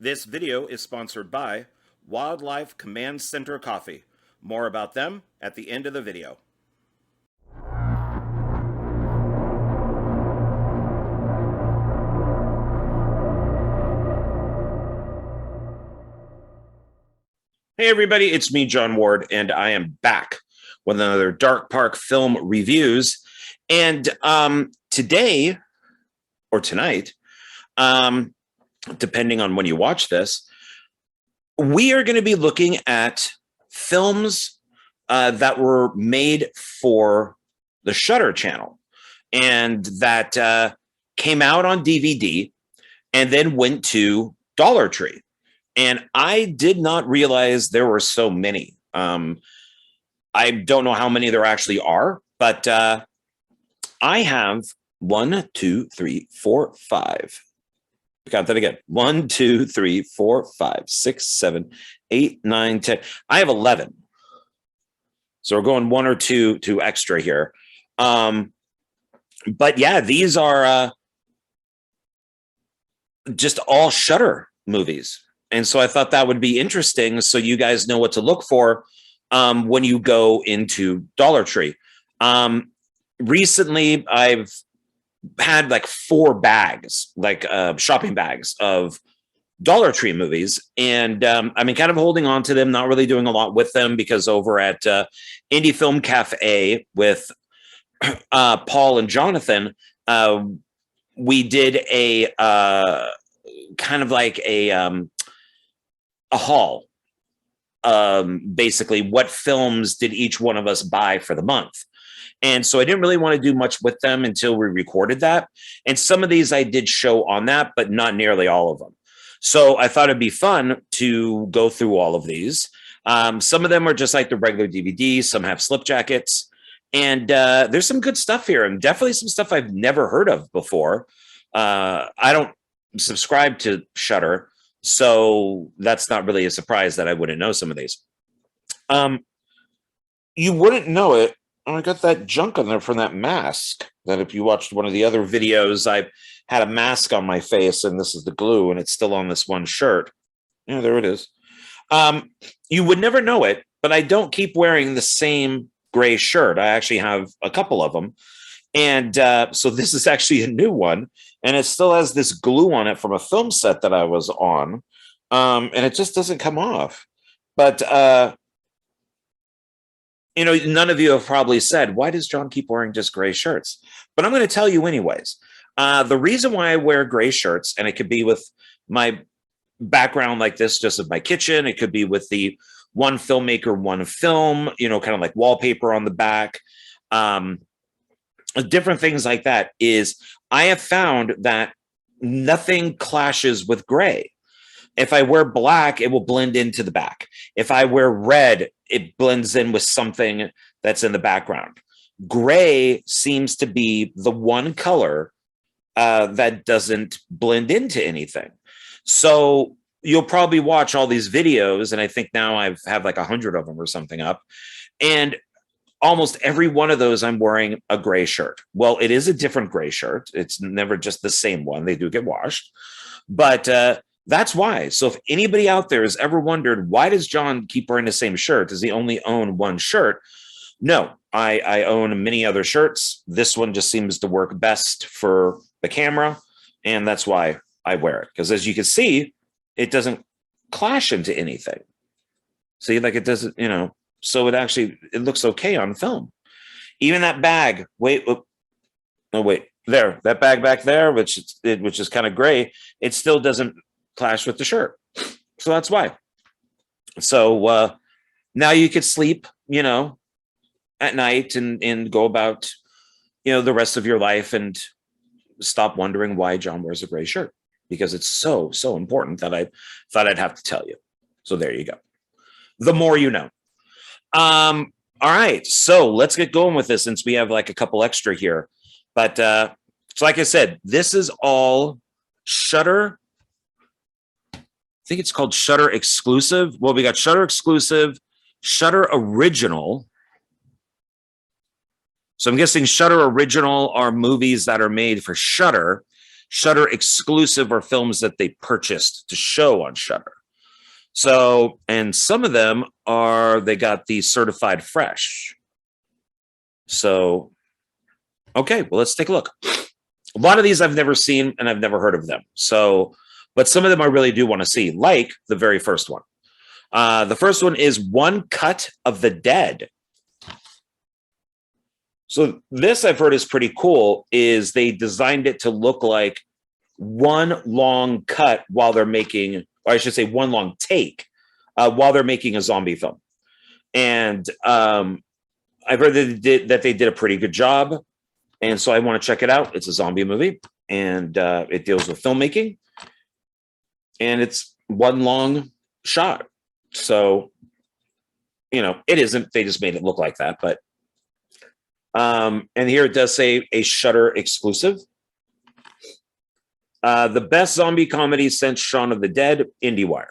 This video is sponsored by Wildlife Command Center Coffee. More about them at the end of the video. Hey everybody, it's me, John Ward, and I am back with another Dark Park film reviews. And today, or tonight, depending on when you watch this, we are going to be looking at films that were made for the Shudder channel and that came out on DVD and then went to Dollar Tree. And I did not realize there were so many. I don't know how many there actually are, but I have 1, 2, 3, 4, 5. Got that again. 1, 2, 3, 4, 5, 6, 7, 8, 9, 10. I have 11. So we're going 1 or 2 extra here. But yeah, these are just all Shudder movies. And so I thought that would be interesting so you guys know what to look for when you go into Dollar Tree. Recently, I've had like 4 bags, like shopping bags of Dollar Tree movies. And I've been kind of holding on to them, not really doing a lot with them because over at Indie Film Cafe with Paul and Jonathan, we did a kind of like a haul. Basically, what films did each one of us buy for the month? And so I didn't really want to do much with them until we recorded that. And some of these I did show on that, but not nearly all of them. So I thought it'd be fun to go through all of these. Some of them are just like the regular DVD. Some have slip jackets. And there's some good stuff here, and definitely some stuff I've never heard of before. I don't subscribe to Shudder, so that's not really a surprise that I wouldn't know some of these. You wouldn't know it. Oh, I got that junk on there from that mask. That if you watched one of the other videos, I had a mask on my face, and this is the glue, and it's still on this one shirt. Yeah, there it is. You would never know it, but I don't keep wearing the same gray shirt. I actually have a couple of them. And so this is actually a new one, and it still has this glue on it from a film set that I was on, and it just doesn't come off. But you know, none of you have probably said, why does John keep wearing just gray shirts? But I'm going to tell you anyways. The reason why I wear gray shirts, and it could be with my background like this, just of my kitchen. It could be with the one filmmaker, one film, you know, kind of like wallpaper on the back. Different things like that is I have found that nothing clashes with gray. If I wear black, it will blend into the back. If I wear red, it blends in with something that's in the background. Gray seems to be the one color that doesn't blend into anything. So you'll probably watch all these videos, and I think now I have like 100 of them or something up. And almost every one of those, I'm wearing a gray shirt. Well, it is a different gray shirt. It's never just the same one. They do get washed. But that's why. So if anybody out there has ever wondered, why does John keep wearing the same shirt? Does he only own one shirt? No, I own many other shirts. This one just seems to work best for the camera, and that's why I wear it. Because as you can see, it doesn't clash into anything. See, like it doesn't, you know, so it looks okay on film. Even that bag, wait, there, that bag back there, which is kind of gray, it still doesn't clash with the shirt. So that's why. So now you could sleep, you know, at night and go about, you know, the rest of your life and stop wondering why John wears a gray shirt, because it's so important that I thought I'd have to tell you. So there you go. The more you know. All right, so let's get going with this since we have like a couple extra here. But so like I said, this is all Shudder. I think it's called Shudder Exclusive. Well, we got Shudder Exclusive, Shudder Original. So I'm guessing Shudder Original are movies that are made for Shudder. Shudder exclusive or films that they purchased to show on Shudder. So, and some of them are, they got the certified fresh. So, okay, well, let's take a look. A lot of these I've never seen and I've never heard of them. So, but some of them I really do want to see, like the very first one. The first one is One Cut of the Dead. So this I've heard is pretty cool, is they designed it to look like one long cut while they're making, or I should say one long take while they're making a zombie film. And I've heard that they did a pretty good job. And so I want to check it out. It's a zombie movie and it deals with filmmaking. And it's one long shot. So, you know, it isn't, they just made it look like that, but and here it does say a Shudder exclusive. The best zombie comedy since Shaun of the Dead, IndieWire.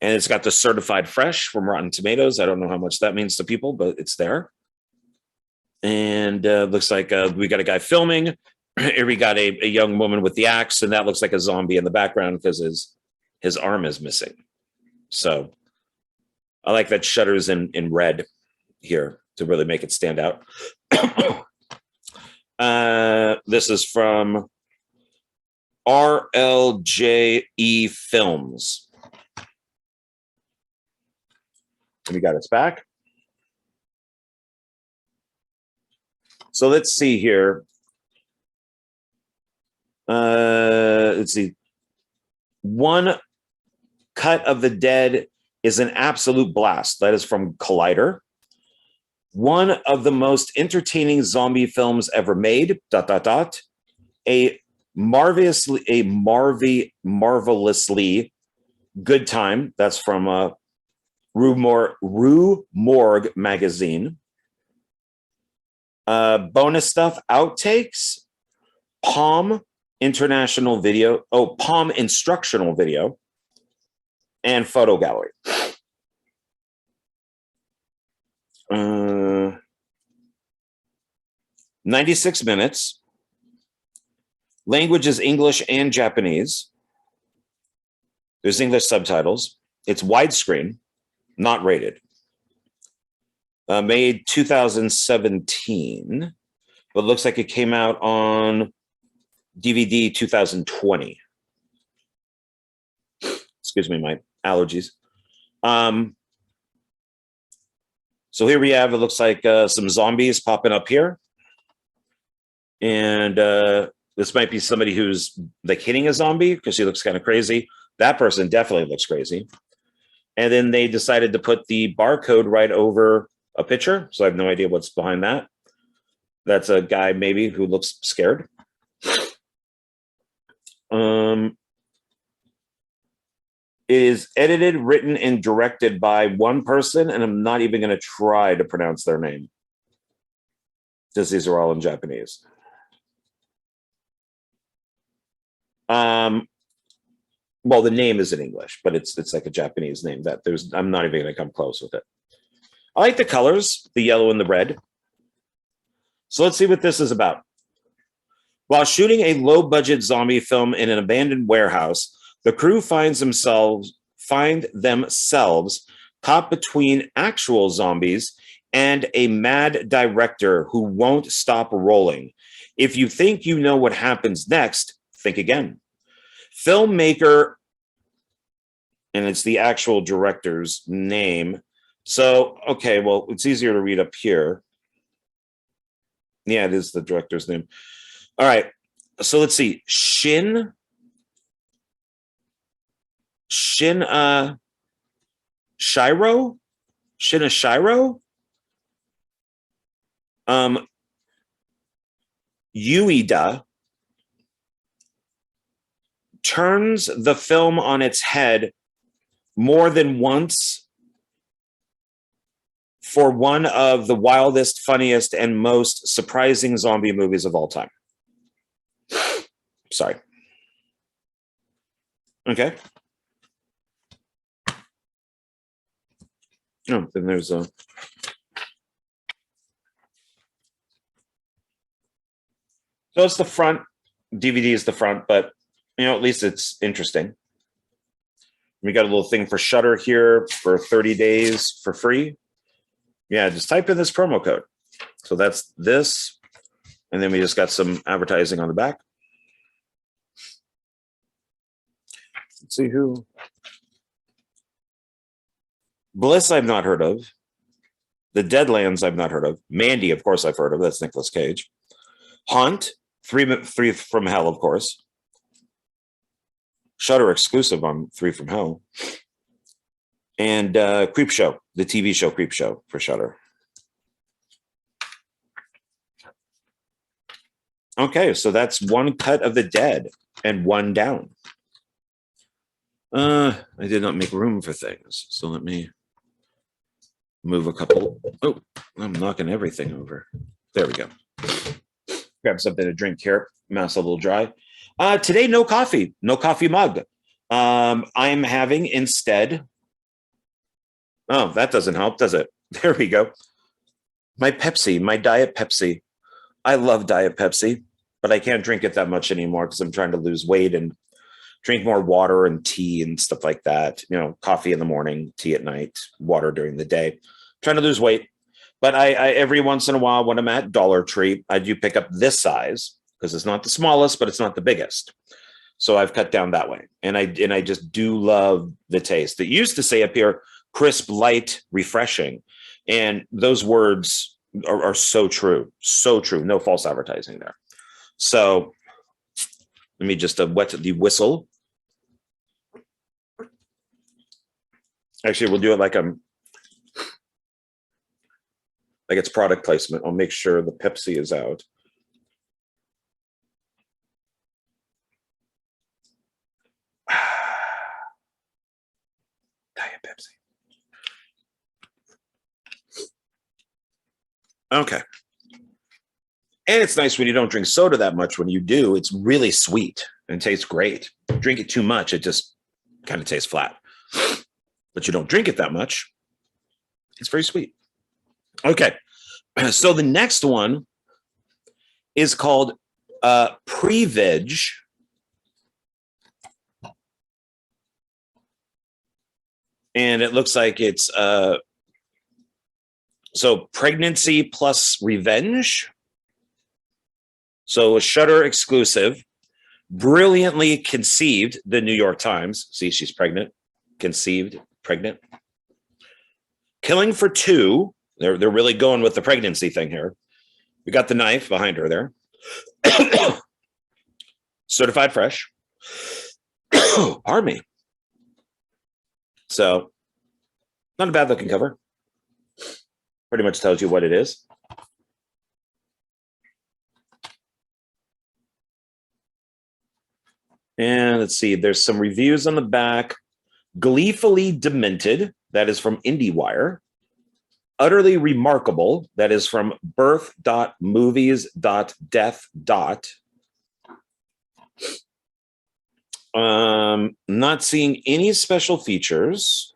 And it's got the certified fresh from Rotten Tomatoes. I don't know how much that means to people, but it's there. And looks like we got a guy filming. Here we got a young woman with the axe, and that looks like a zombie in the background because his arm is missing. So I like that Shudder's in red here to really make it stand out. This is from RLJE Films. And we got its back. So let's see here. Let's see. One Cut of the Dead is an absolute blast. That is from Collider. One of the most entertaining zombie films ever made, ... A marvelously good time. That's from Rue Morgue magazine. Bonus stuff, outtakes, Palm International Video, Palm Instructional Video, and Photo Gallery. 96 minutes. Language is English and Japanese. There's English subtitles. It's widescreen, not rated. Made 2017, but looks like it came out on DVD 2020. Excuse me, my allergies. So here we have, it looks like some zombies popping up here. And this might be somebody who's like hitting a zombie because she looks kind of crazy. That person definitely looks crazy. And then they decided to put the barcode right over a picture. So I have no idea what's behind that. That's a guy maybe who looks scared. It is edited, written, and directed by one person, and I'm not even going to try to pronounce their name, because these are all in Japanese. Well, the name is in English, but it's like a Japanese name that I'm not even going to come close with it. I like the colors, the yellow and the red. So let's see what this is about. While shooting a low-budget zombie film in an abandoned warehouse, the crew find themselves caught between actual zombies and a mad director who won't stop rolling. If you think you know what happens next, think again. Filmmaker, and it's the actual director's name. So, okay, well, it's easier to read up here. Yeah, it is the director's name. All right, so let's see. Shino Shiro. Ueda turns the film on its head more than once for one of the wildest, funniest, and most surprising zombie movies of all time. Sorry. Okay. Oh, then there's a... So it's the front. DVD is the front, but at least it's interesting. We got a little thing for Shudder here for 30 days for free. Yeah, just type in this promo code. So that's this. And then we just got some advertising on the back. Let's see who. Bliss, I've not heard of. The Deadlands, I've not heard of. Mandy, of course, I've heard of. That's Nicolas Cage. Haunt, three from Hell, of course. Shudder exclusive on 3 from Hell. And Creep Show, the TV show Creep Show for Shudder. Okay, so that's one cut of the dead and one down. I did not make room for things, so let me move a couple. Oh, I'm knocking everything over. There we go. Grab something to drink here. Mouth's a little dry. Today, no coffee mug. I'm having instead. Oh, that doesn't help, does it? There we go. My Pepsi, my Diet Pepsi. I love Diet Pepsi, but I can't drink it that much anymore because I'm trying to lose weight and drink more water and tea and stuff like that. Coffee in the morning, tea at night, water during the day. Trying to lose weight. But I every once in a while when I'm at Dollar Tree, I do pick up this size because it's not the smallest, but it's not the biggest. So I've cut down that way. And I just do love the taste. It used to say up here, crisp, light, refreshing. And those words are so true. So true. No false advertising there. So let me just wet the whistle. Actually, we'll do it like it's product placement. I'll make sure the Pepsi is out. Diet Pepsi. Okay. And it's nice when you don't drink soda that much. When you do, it's really sweet and tastes great. Drink it too much, it just kind of tastes flat. But you don't drink it that much, it's very sweet. Okay. So the next one is called Prevenge. And it looks like it's so pregnancy plus revenge. So a Shudder exclusive, brilliantly conceived, the New York Times. See, she's pregnant, conceived, pregnant. Killing for 2. They're really going with the pregnancy thing here. We got the knife behind her there. Certified fresh. Pardon me. So, not a bad looking cover. Pretty much tells you what it is. And let's see, there's some reviews on the back. Gleefully demented, that is from IndieWire. Utterly remarkable, that is from birth.movies.death. Not seeing any special features.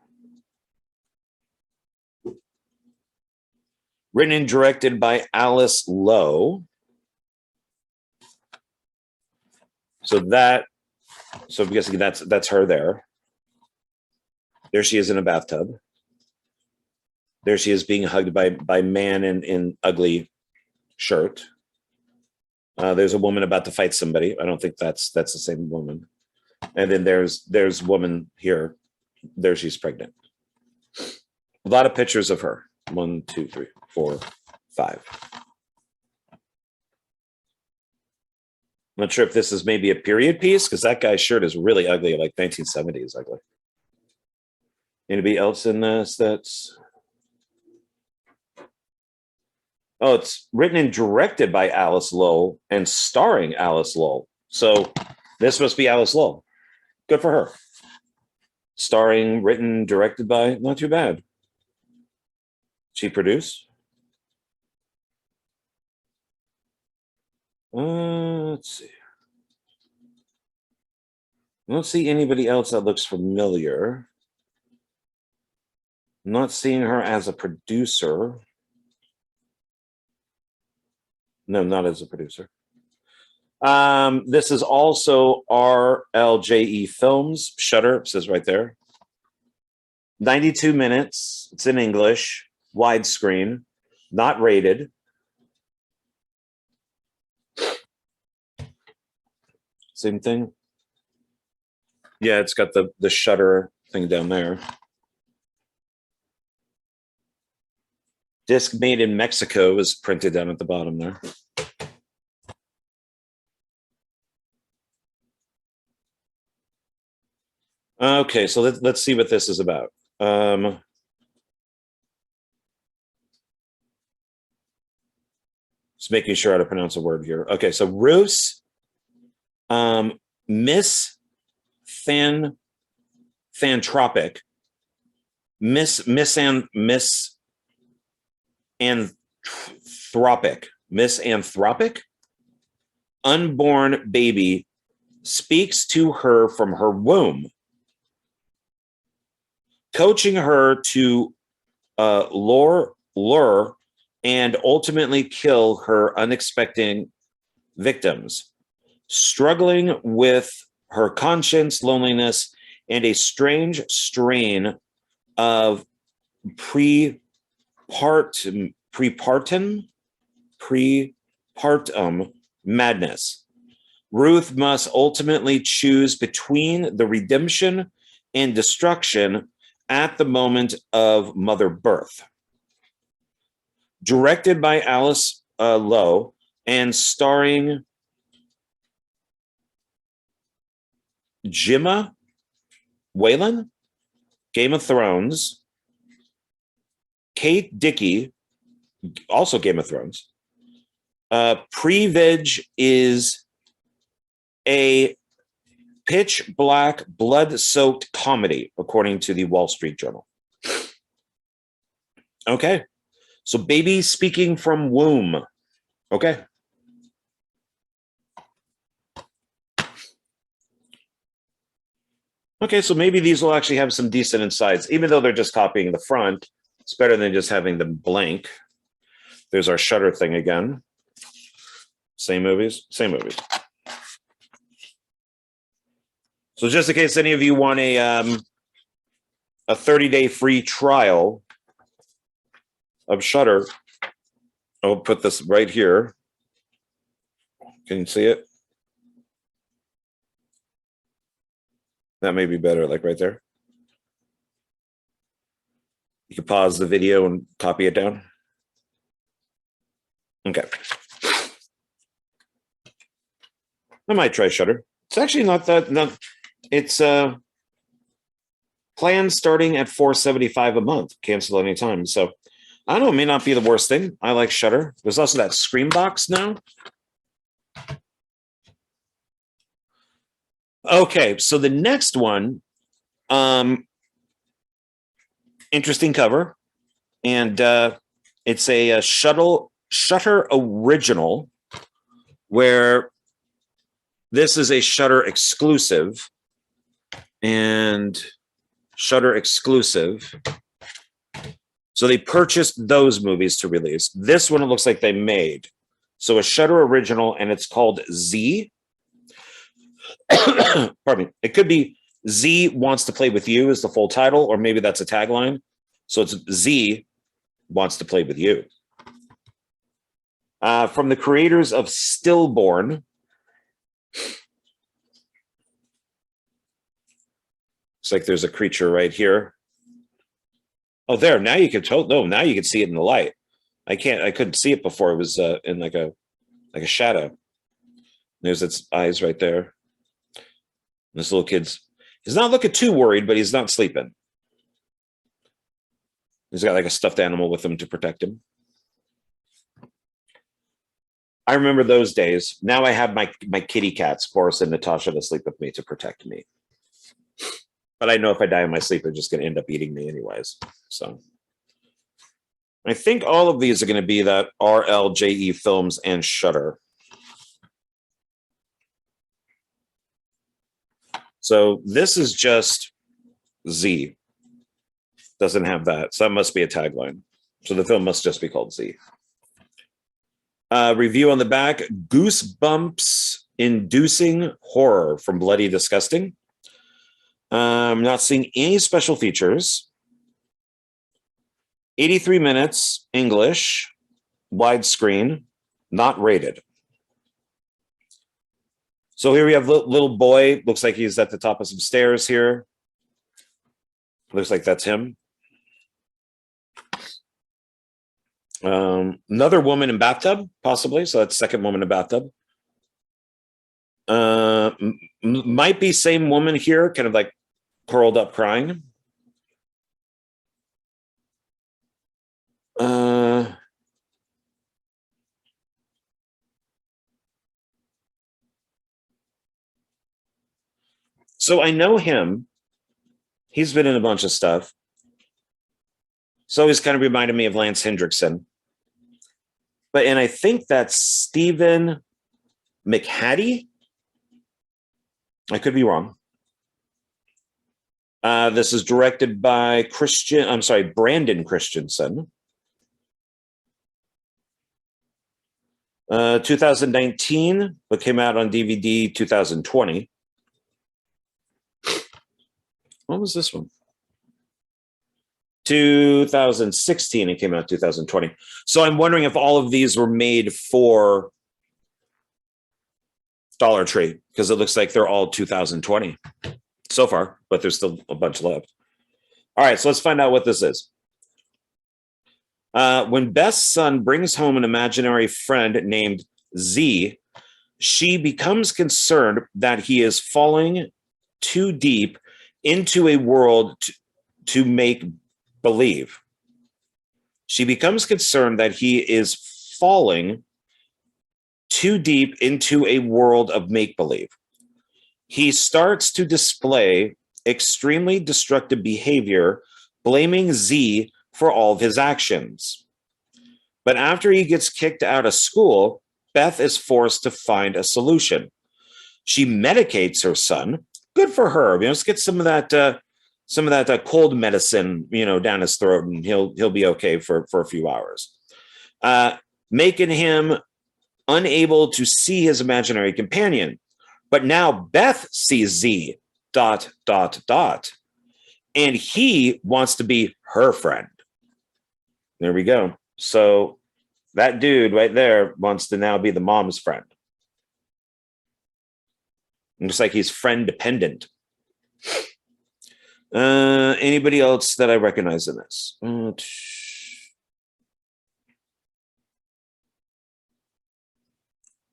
Written and directed by Alice Lowe. So I'm guessing that's her there. There she is in a bathtub. There she is being hugged by man in ugly shirt. There's a woman about to fight somebody. I don't think that's the same woman. And then there's woman here. There she's pregnant. A lot of pictures of her. 1, 2, 3, 4, 5. I'm not sure if this is maybe a period piece because that guy's shirt is really ugly, like 1970s ugly. Anybody else in this that's... Oh, it's written and directed by Alice Lowe and starring Alice Lowe. So this must be Alice Lowe. Good for her. Starring, written, directed by, not too bad. She produced? Let's see. I don't see anybody else that looks familiar. I'm not seeing her as a producer. No, not as a producer. This is also RLJE Films. Shudder says right there. 92 minutes. It's in English, widescreen, not rated. Same thing. Yeah, it's got the Shudder thing down there. Disc made in Mexico is printed down at the bottom there. Okay, so let's see what this is about. Just making sure how to pronounce a word here. Okay, so Rus, Miss Thantropic, Misanthropic, unborn baby speaks to her from her womb, coaching her to lure and ultimately kill her unexpected victims, struggling with her conscience, loneliness, and a strange strain of prepartum madness. Ruth must ultimately choose between the redemption and destruction at the moment of mother birth. Directed by Alice Lowe and starring Gemma Whalen, Game of Thrones, Kate Dickey, also Game of Thrones. Prevenge is a pitch black, blood-soaked comedy, according to the Wall Street Journal. Okay, so baby speaking from womb. Okay. Okay, so maybe these will actually have some decent insides, even though they're just copying the front. It's better than just having them blank. There's our Shudder thing again. Same movies, same movies. So just in case any of you want a 30-day free trial of Shudder, I'll put this right here. Can you see it? That may be better, like right there. You can pause the video and copy it down. Okay. I might try Shudder. It's actually not that, no, it's plans starting at $4.75 a month, cancel anytime. So I don't know, it may not be the worst thing. I like Shudder. There's also that Screambox now. Okay, so the next one, interesting cover, and it's a Shudder original, where this is a Shudder exclusive, and Shudder exclusive. So they purchased those movies to release. This one, it looks like they made. So a Shudder original, and it's called Z. Pardon me. It could be Z Wants to Play With You is the full title, or maybe that's a tagline. So it's Z Wants to Play With You. From the creators of Stillborn. It's like there's a creature right here. Oh, there. Now you can tell. No, now you can see it in the light. I couldn't see it before. It was in like a shadow. There's its eyes right there. This little he's not looking too worried, but he's not sleeping. He's got like a stuffed animal with him to protect him. I remember those days. Now I have my kitty cats, Boris and Natasha, to sleep with me to protect me. But I know if I die in my sleep, they're just going to end up eating me anyways. So I think all of these are going to be that RLJE Films and Shudder. So this is just Z. Doesn't have that. So that must be a tagline. So the film must just be called Z. Review on the back. Goosebumps inducing horror from Bloody Disgusting. I'm not seeing any special features. 83 minutes, English, widescreen, not rated. So here we have little boy. Looks like he's at the top of some stairs here. Looks like that's him. Another woman in bathtub, possibly. So that's second woman in bathtub. Might be same woman here, kind of like curled up crying. So I know him. He's been in a bunch of stuff. So he's kind of reminded me of Lance Hendrickson. And I think that's Stephen McHattie. I could be wrong. This is directed by Brandon Christensen. 2019, but came out on DVD 2020. What was this one? 2016, it came out 2020. So I'm wondering if all of these were made for Dollar Tree, because it looks like they're all 2020 so far, but there's still a bunch left. All right, so let's find out what this is. When Beth's son brings home an imaginary friend named Z, she becomes concerned that he is falling too deep into a world to make believe. She becomes concerned that he is falling too deep into a world of make-believe. He starts to display extremely destructive behavior, blaming Z for all of his actions. But after he gets kicked out of school, Beth is forced to find a solution. She medicates her son. Good for her. Let's get some of that cold medicine, down his throat, and he'll be okay for a few hours. Making him unable to see his imaginary companion. But now Beth sees Z ... And he wants to be her friend. There we go. So that dude right there wants to now be the mom's friend. Looks like he's friend dependent. Anybody else that I recognize in this?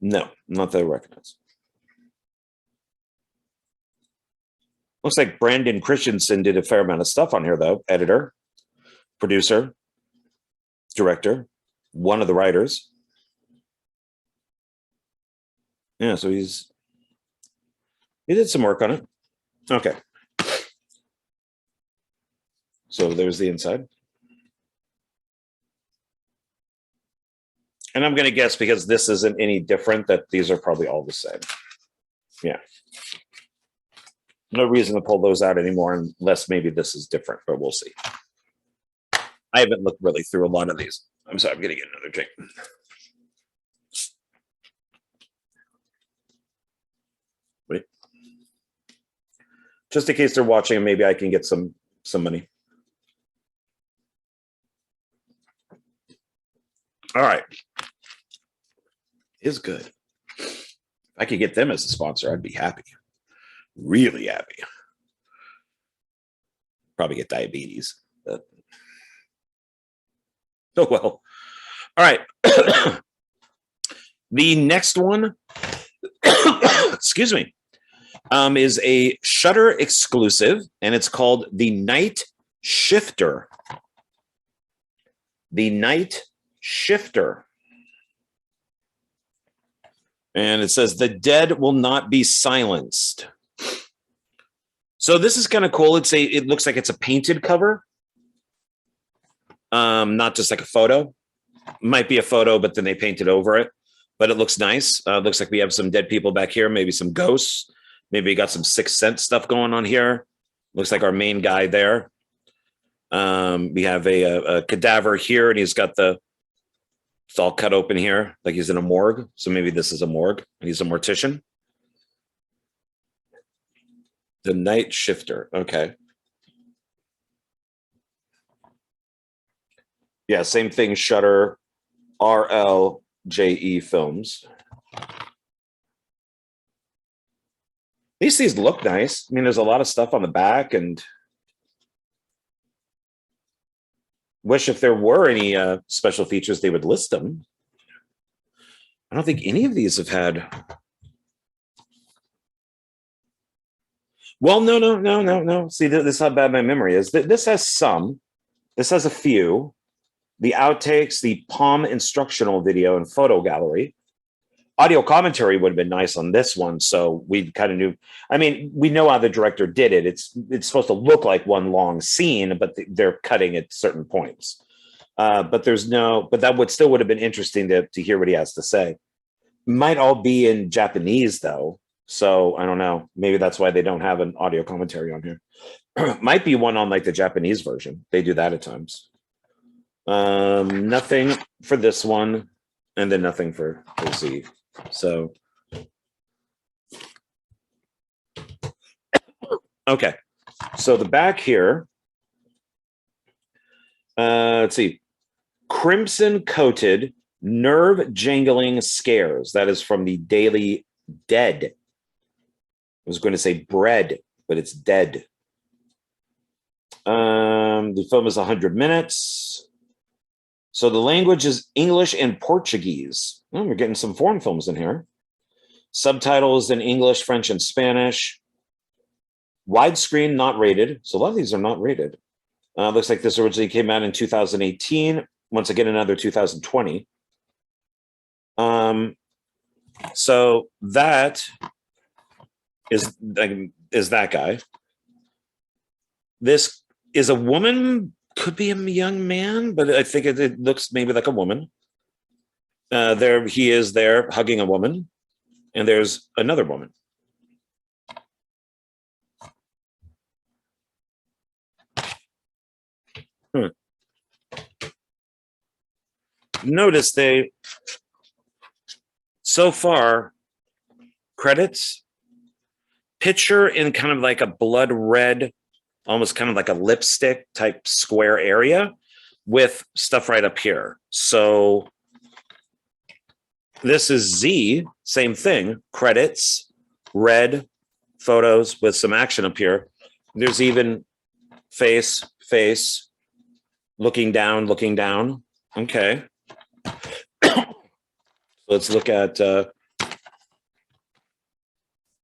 No, not that I recognize. Looks like Brandon Christensen did a fair amount of stuff on here, though. Editor, producer, director, one of the writers. Yeah, so he did some work on it. Okay. So there's the inside. And I'm going to guess, because this isn't any different, that these are probably all the same. Yeah. No reason to pull those out anymore, unless maybe this is different, but we'll see. I haven't looked really through a lot of these. I'm sorry, I'm going to get another drink. Wait. Just in case they're watching, maybe I can get some money. All right. Is good. If I could get them as a sponsor, I'd be happy. Really happy. Probably get diabetes. But... oh, well. All right. The next one, excuse me, is a Shudder exclusive, and it's called The Nightshifter. The Nightshifter. And it says, the dead will not be silenced. So this is kind of cool. It looks like it's a painted cover. Not just like a photo. Might be a photo, but then they painted over it. But it looks nice. Looks like we have some dead people back here, maybe some ghosts. Maybe we got some Sixth Sense stuff going on here. Looks like our main guy there. We have a cadaver here, and he's got it's all cut open here, like he's in a morgue. So maybe this is a morgue, and he's a mortician. The Nightshifter. Okay. Yeah, same thing. Shudder, RLJE Films. At least these look nice. I mean, there's a lot of stuff on the back, and wish if there were any special features, they would list them. I don't think any of these have had. Well, no. See, this is how bad my memory is. This has some. This has a few. The outtakes, the Palm instructional video and photo gallery. Audio commentary would have been nice on this one, so we kind of knew. I mean, we know how the director did it. It's supposed to look like one long scene, but they're cutting at certain points. But there's no. But that would have been interesting to hear what he has to say. Might all be in Japanese though, so I don't know. Maybe that's why they don't have an audio commentary on here. Might be one on like the Japanese version. They do that at times. Nothing for this one, and then nothing for Z. So, okay. So the back here, let's see, crimson coated nerve jangling scares. That is from the Daily Dead. I was going to say bread, but it's dead. The film is 100 minutes. So the language is English and Portuguese. Oh, we're getting some foreign films in here. Subtitles in English, French, and Spanish. Widescreen, not rated. So a lot of these are not rated. Looks like this originally came out in 2018. Once again, another 2020. So that is that guy. This is a woman, could be a young man, but I think it looks maybe like a woman. There he is there hugging a woman, and there's another woman. Notice they, so far, credits, picture in kind of like a blood red, almost kind of like a lipstick type square area with stuff right up here. So this is Z, same thing, credits, red, photos with some action up here. There's even face, looking down. Okay. Let's look at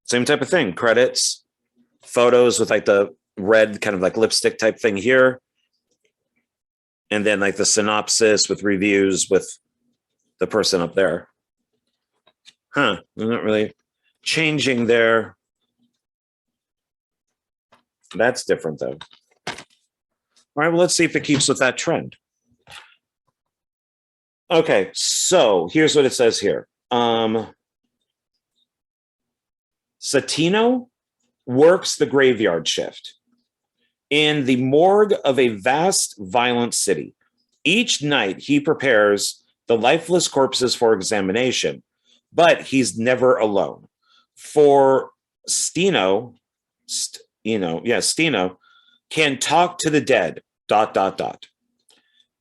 same type of thing, credits, photos with like the red kind of like lipstick type thing here. And then like the synopsis with reviews with the person up there. They're not really changing there. That's different though. All right, well, let's see if it keeps with that trend. Okay, so here's what it says here. Satino works the graveyard shift in the morgue of a vast, violent city. Each night, he prepares the lifeless corpses for examination, but he's never alone. For Stino can talk to the dead, ...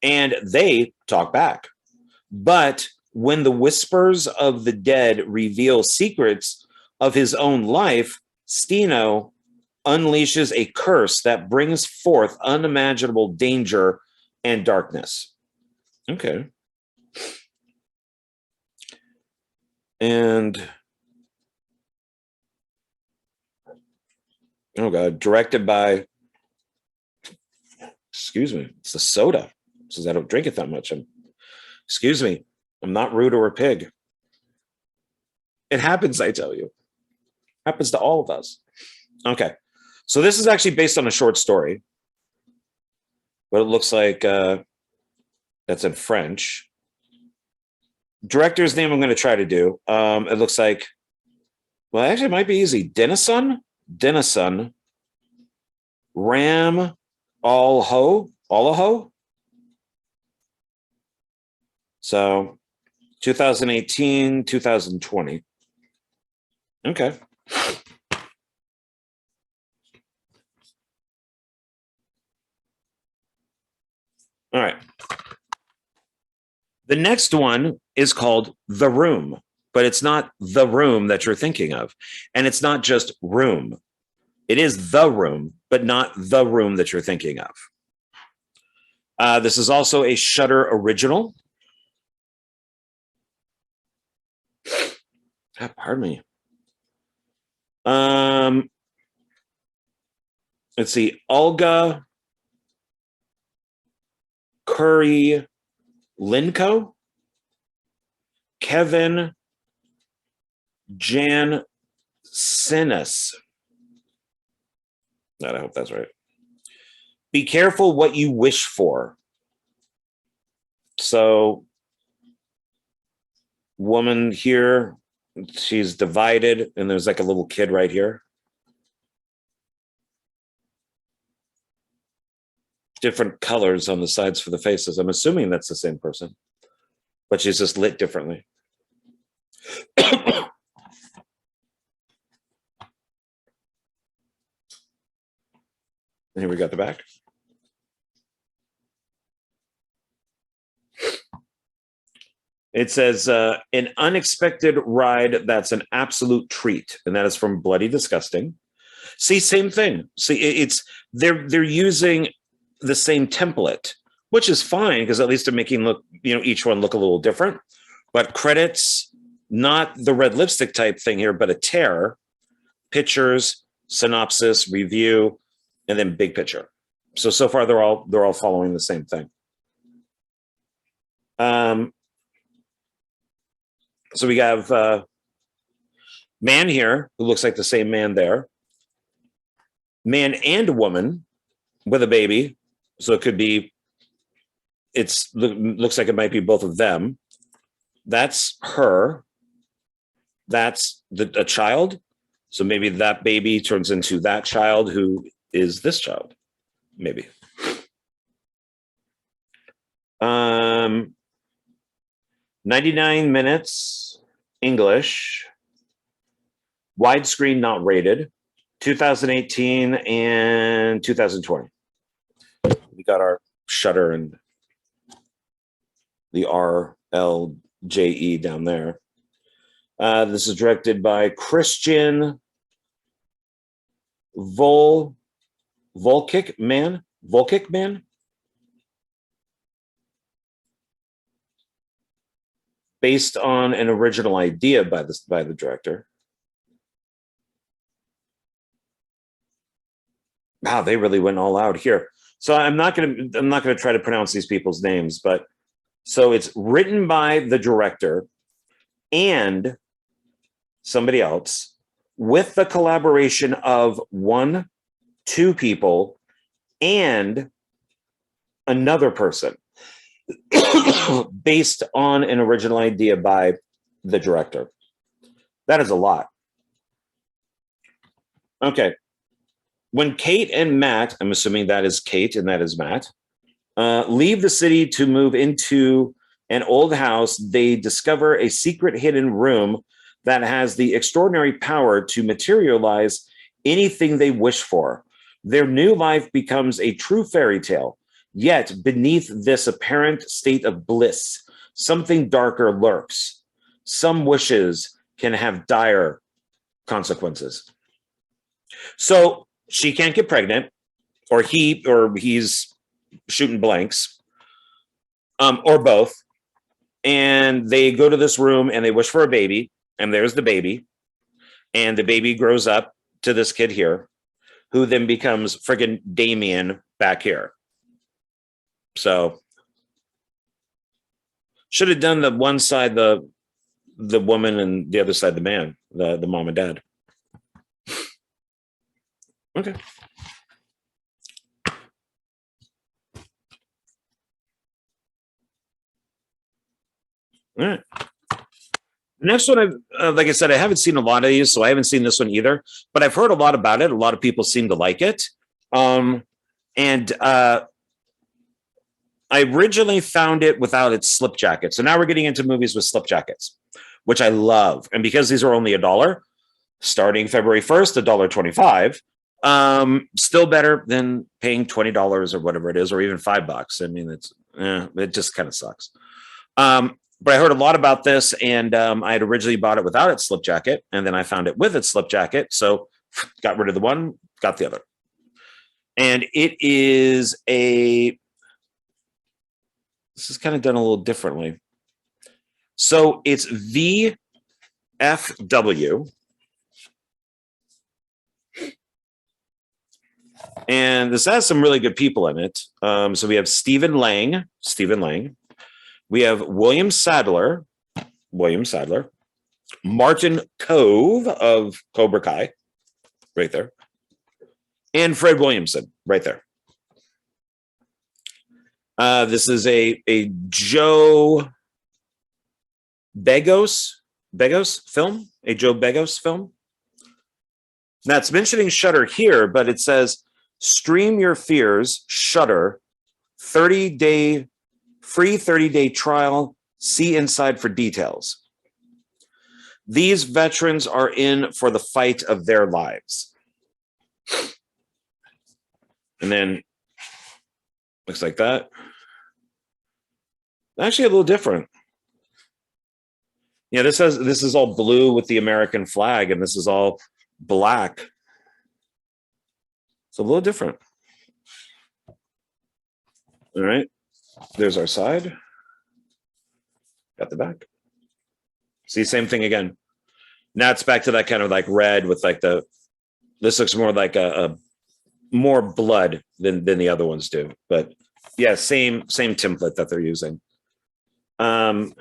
And they talk back. But when the whispers of the dead reveal secrets of his own life, Stino unleashes a curse that brings forth unimaginable danger and darkness. Okay. And oh god, directed by, excuse me, it's a soda. Says I don't drink it that much. Excuse me, I'm not rude or a pig. It happens, I tell you. Happens to all of us. Okay. So this is actually based on a short story. But it looks like that's in French. Director's name I'm going to try to do. It looks like, well, actually it might be easy. Denison, Ram Allaho. So 2018, 2020. Okay. All right. The next one is called The Room, but it's not the room that you're thinking of. And it's not just room. It is the room, but not the room that you're thinking of. This is also a Shudder original. Pardon me. Let's see. Olga Curry Linko, Kevin Jan Sinis. I hope that's right. Be careful what you wish for. So, woman here, she's divided, and there's like a little kid right here. Different colors on the sides for the faces. I'm assuming that's the same person, but she's just lit differently. And here we got the back. It says, an unexpected ride that's an absolute treat. And that is from Bloody Disgusting. See, same thing. See, it's they're using the same template, which is fine because at least they're making each one look a little different. But credits, not the red lipstick type thing here, but a tear, pictures, synopsis, review, and then big picture. So far they're all following the same thing. So we have man here who looks like the same man there. Man and woman with a baby. So it could be, looks like it might be both of them. That's her. That's a child. So maybe that baby turns into that child who is this child. Maybe. 99 minutes, English, widescreen not rated, 2018 and 2020. We got our Shudder and the RLJE down there. This is directed by Christian Volkic Man. Based on an original idea by the director. Wow, they really went all out here. So I'm not gonna try to pronounce these people's names, but so it's written by the director and somebody else with the collaboration of two people and another person. Based on an original idea by the director. That is a lot. Okay. When Kate and Matt, I'm assuming that is Kate and that is Matt, leave the city to move into an old house, they discover a secret hidden room that has the extraordinary power to materialize anything they wish for. Their new life becomes a true fairy tale. Yet beneath this apparent state of bliss, something darker lurks. Some wishes can have dire consequences. So she can't get pregnant, or he's shooting blanks, or both. And they go to this room and they wish for a baby, and there's the baby. And the baby grows up to this kid here, who then becomes friggin' Damien back here. So should have done the one side the woman and the other side the man, the mom and dad. Okay. All right. The next one, like I said, I haven't seen a lot of these, so I haven't seen this one either. But I've heard a lot about it. A lot of people seem to like it. I originally found it without its slip jacket. So now we're getting into movies with slip jackets, which I love. And because these are only $1, starting February 1st, $1.25, still better than paying $20 or whatever it is, or even $5. I mean, it just kind of sucks. But I heard a lot about this, and I had originally bought it without its slip jacket, and then I found it with its slip jacket. So got rid of the one, got the other. And it is this is kind of done a little differently. So it's VFW. And this has some really good people in it. So we have Stephen Lang. We have William Sadler, Martin Kove of Cobra Kai, right there, and Fred Williamson, right there. This is a Joe Begos film, a Joe Begos film. Now it's mentioning Shudder here, but it says stream your fears, Shudder, 30-day free 30-day trial. See inside for details. These veterans are in for the fight of their lives. And then looks like that. Actually a little different. Yeah, this is all blue with the American flag, and this is all black. It's a little different. All right. There's our side. Got the back. See, same thing again. Now it's back to that kind of like red with like this looks more like a more blood than the other ones do. But yeah, same template that they're using. So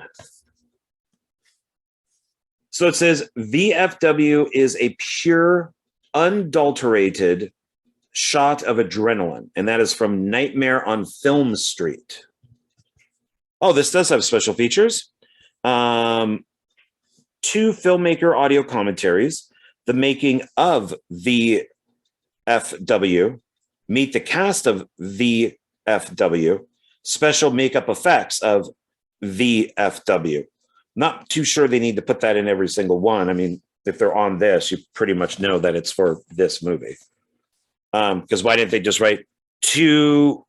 it says VFW is a pure, unadulterated shot of adrenaline, and that is from Nightmare on Film Street. Oh, this does have special features. 2 filmmaker audio commentaries, the making of VFW, meet the cast of VFW, special makeup effects of VFW. Not too sure they need to put that in every single one. I mean, if they're on this, you pretty much know that it's for this movie. Because why didn't they just write 2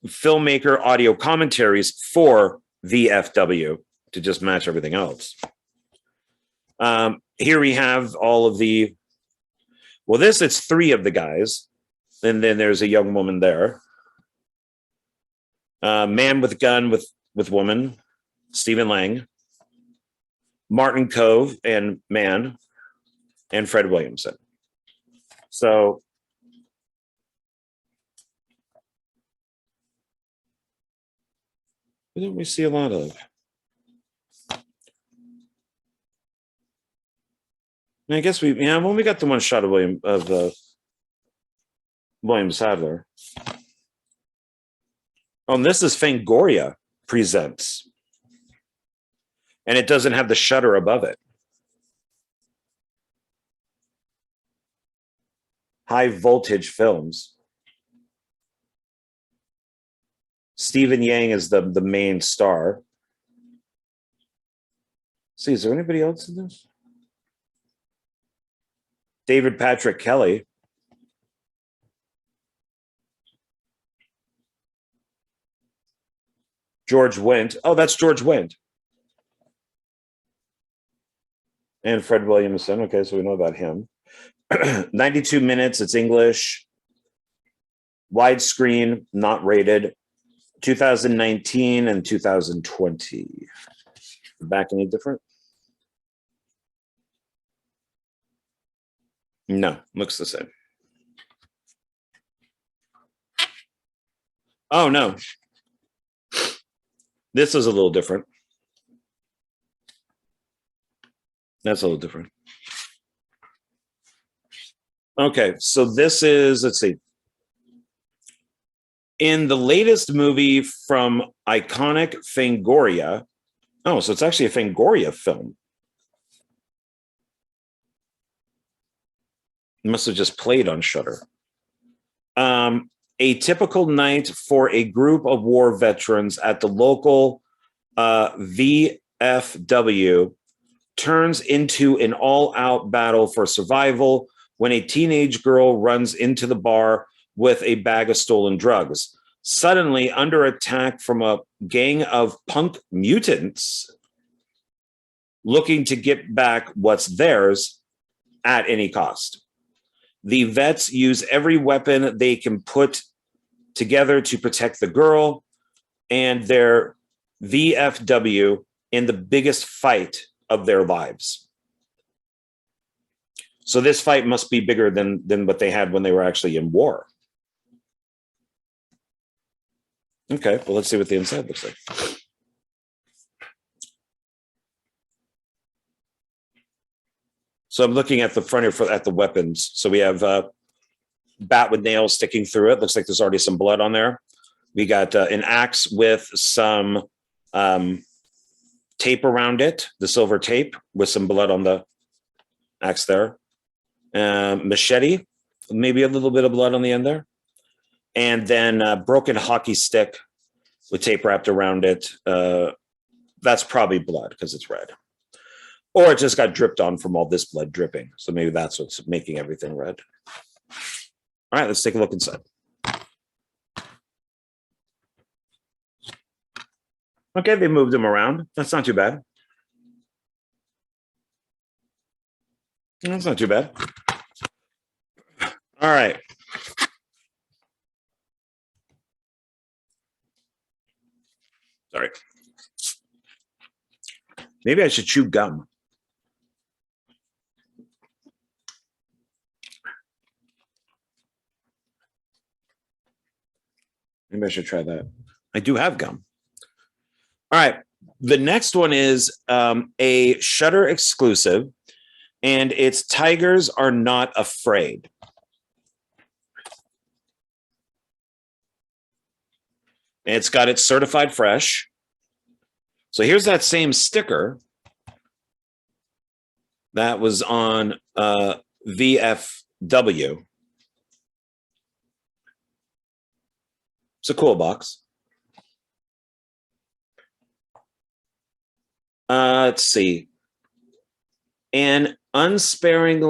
filmmaker audio commentaries for VFW to just match everything else? Here we have all of the, well, it's 3 of the guys. And then there's a young woman there. Man with gun with woman, Stephen Lang, Martin Kove and Man, and Fred Williamson. So what don't we see a lot of? I guess we got the one shot of William Sadler. Oh, and this is Fangoria Presents. And it doesn't have the shutter above it. High Voltage Films. Stephen Yang is the main star. See, is there anybody else in this? David Patrick Kelly. George Wendt. Oh, that's George Wendt. And Fred Williamson. Okay, so we know about him. 92 minutes. It's English. Widescreen, not rated. 2019 and 2020. The back any different? No, looks the same. Oh, no. This is a little different. That's a little different. Okay, so this is, let's see. In the latest movie from iconic Fangoria. Oh, so it's actually a Fangoria film. It must have just played on Shudder. A typical night for a group of war veterans at the local VFW turns into an all-out battle for survival when a teenage girl runs into the bar with a bag of stolen drugs. suddenly under attack from a gang of punk mutants looking to get back what's theirs at any cost. The vets use every weapon they can put together to protect the girl and their VFW in the biggest fight of their lives. So this fight must be bigger than what they had when they were actually in war. Okay, well, let's see what the inside looks like. So I'm looking at the front here at the weapons. So we have bat with nails sticking through it. Looks like there's already some blood on there. We got an axe with some tape around it, the silver tape with some blood on the axe there. Machete, maybe a little bit of blood on the end there. And then a broken hockey stick with tape wrapped around it. That's probably blood because it's red. Or it just got dripped on from all this blood dripping. So maybe that's what's making everything red. All right, let's take a look inside. Okay, they moved them around. That's not too bad. That's not too bad. All right. Sorry. Maybe I should chew gum. Maybe I should try that. I do have gum. All right. The next one is a Shudder exclusive, and it's Tigers Are Not Afraid. And it's got it certified fresh. So here's that same sticker that was on VFW. It's a cool box. Let's see. An unsparing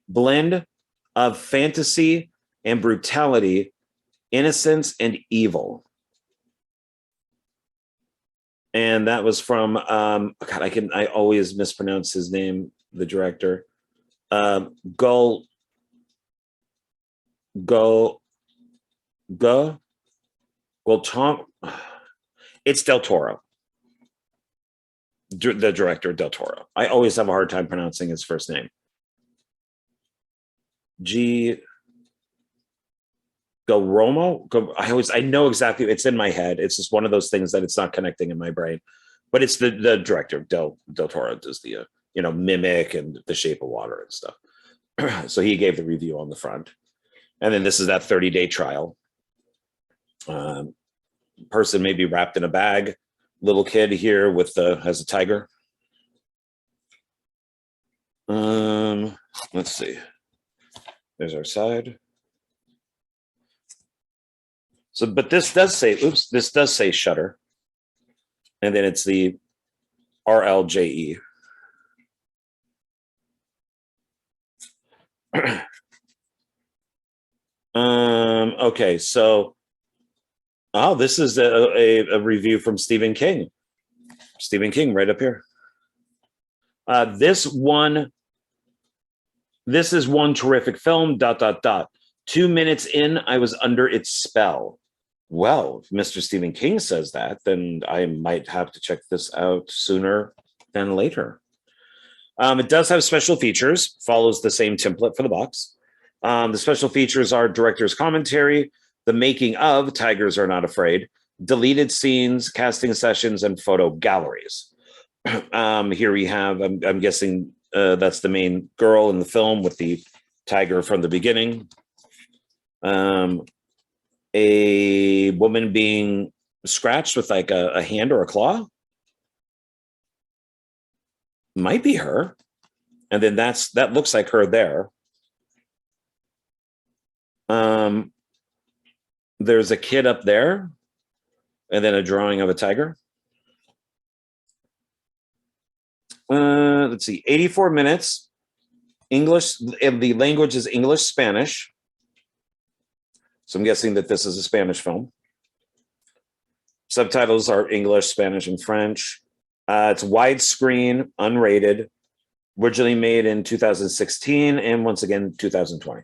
blend of fantasy and brutality, innocence and evil. And that was from God, I always mispronounce his name, the director. It's Del Toro, the director Del Toro. I always have a hard time pronouncing his first name. I know exactly. It's in my head. It's just one of those things that it's not connecting in my brain. But it's the director Del Toro does the Mimic and The Shape of Water and stuff. So he gave the review on the front, and then this is that 30-day trial. Person maybe wrapped in a bag. Little kid here with has a tiger. Let's see. There's our side. So, but this does say, this does say Shudder. And then it's the RLJE. Okay, so, this is a review from Stephen King. Stephen King right up here. This is one terrific film, ... 2 minutes in, I was under its spell. Well, if Mr. Stephen King says that, then I might have to check this out sooner than later. It does have special features, follows the same template for the box. The special features are director's commentary, the making of Tigers Are Not Afraid, deleted scenes, casting sessions, and photo galleries. Here we have, I'm guessing that's the main girl in the film with the tiger from the beginning. A woman being scratched with like a hand or a claw. Might be her. And then that looks like her there. There's a kid up there, and then a drawing of a tiger. Let's see, 84 minutes. English, the language is English, Spanish. So I'm guessing that this is a Spanish film. Subtitles are English, Spanish, and French. It's widescreen, unrated, originally made in 2016, and once again, 2020.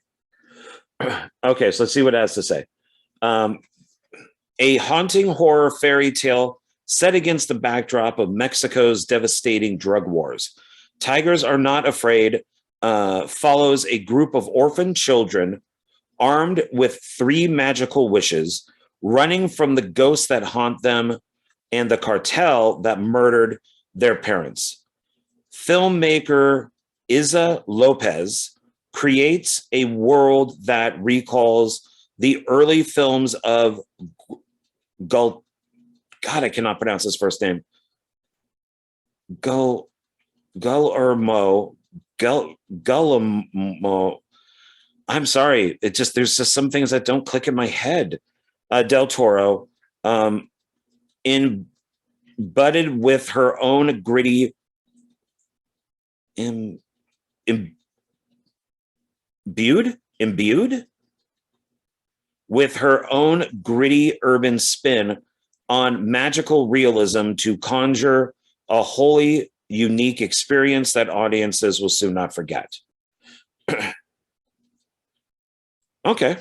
Okay, so let's see what it has to say. A haunting horror fairy tale set against the backdrop of Mexico's devastating drug wars. Tigers Are Not Afraid follows a group of orphaned children armed with 3 magical wishes, running from the ghosts that haunt them and the cartel that murdered their parents. Filmmaker Isa Lopez creates a world that recalls the early films of God, I cannot pronounce his first name. Guillermo. I'm sorry. There's just some things that don't click in my head. Del Toro, embedded with her own gritty, imbued with her own gritty urban spin on magical realism to conjure a wholly unique experience that audiences will soon not forget. Okay.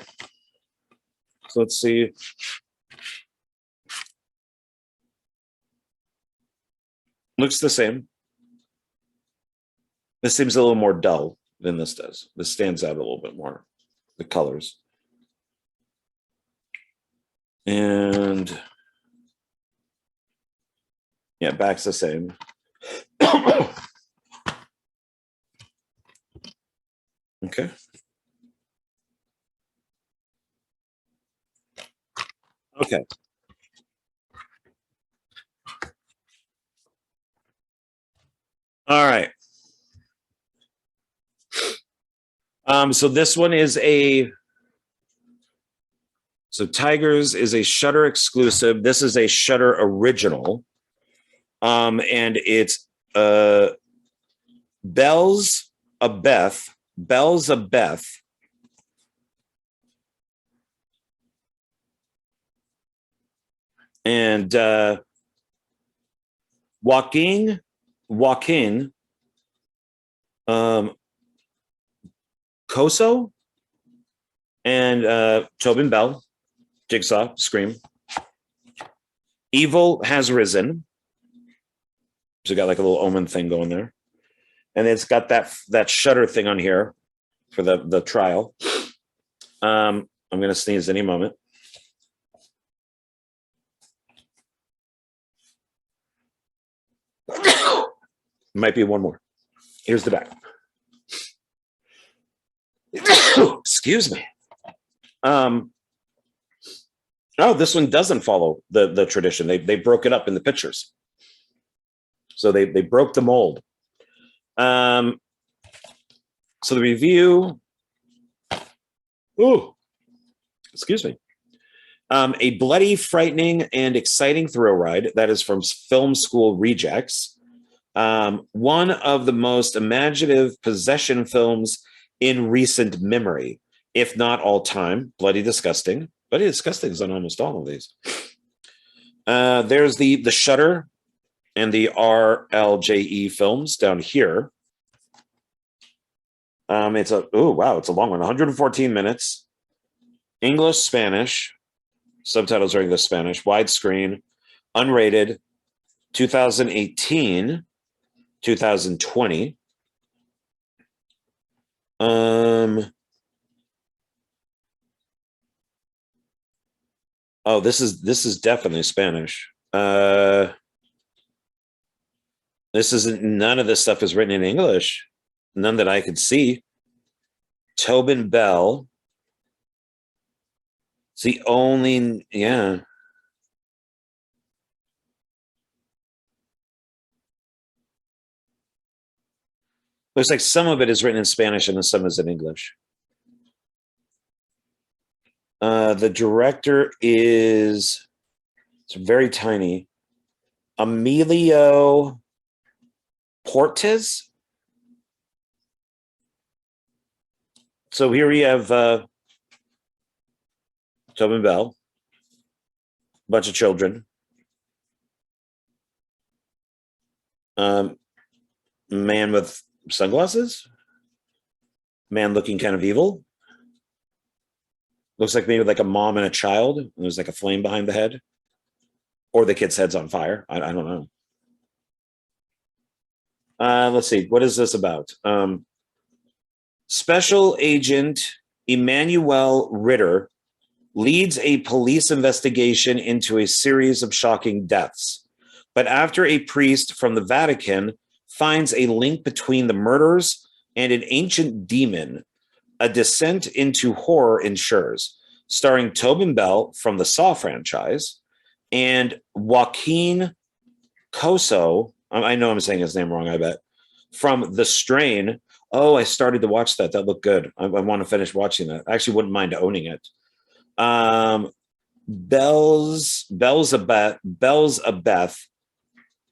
So let's see. Looks the same. This seems a little more dull than this does. This stands out a little bit more, the colors. And yeah, back's the same. Okay. Okay. All right. So this one is so Tigers is a Shudder exclusive. This is a Shudder original. And it's Belzebuth. And Joaquin Coso and Tobin Bell, Jigsaw, Scream. Evil Has Risen. So got like a little Omen thing going there. And it's got that Shudder thing on here for the trial. I'm going to sneeze any moment. Might be one more. Here's the back. Excuse me. Oh, this one doesn't follow the tradition. They broke it up in the pictures. So they broke the mold. So the review. Ooh, excuse me. A bloody, frightening, and exciting thrill ride that is from Film School Rejects. One of the most imaginative possession films in recent memory, if not all time. Bloody Disgusting. Bloody Disgusting is on almost all of these. There's the Shudder and the RLJE films down here. It's a long one. 114 minutes. English, Spanish. Subtitles are English, Spanish. Widescreen, unrated. 2018, 2020. Oh, this is definitely Spanish. This isn't. None of this stuff is written in English. None that I could see. Tobin Bell. It's the only, yeah. Looks like some of it is written in Spanish and some is in English. The director is, it's very tiny, Emilio Portes. So here we have Tobin Bell. Bunch of children. Man with sunglasses. Man looking kind of evil. Looks like maybe like a mom and a child. And there's like a flame behind the head. Or the kid's head's on fire. I don't know. Let's see. What is this about? Special Agent Emmanuel Ritter leads a police investigation into a series of shocking deaths. But after a priest from the Vatican finds a link between the murders and an ancient demon, a descent into horror ensures. Starring Tobin Bell from the Saw franchise and Joaquin Coso, I know I'm saying his name wrong, I bet, from The Strain. Oh, I started to watch that. That looked good. I want to finish watching that. I actually wouldn't mind owning it. Belzebuth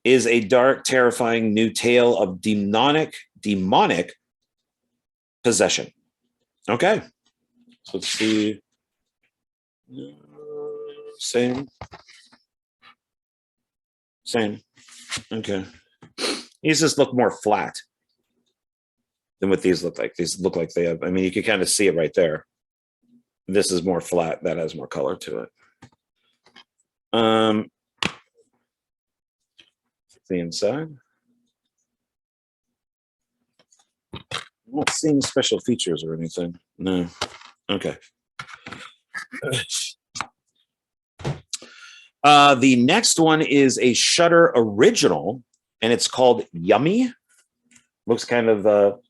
is a dark, terrifying new tale of demonic possession. Okay. So let's see. Same. Okay. These just look more flat than what these look like. These look like they have, I mean, you can kind of see it right there. This is more flat. That has more color to it. The inside. I'm not seeing special features or anything. No. Okay. The next one is a Shudder original, and it's called Yummy. Looks kind of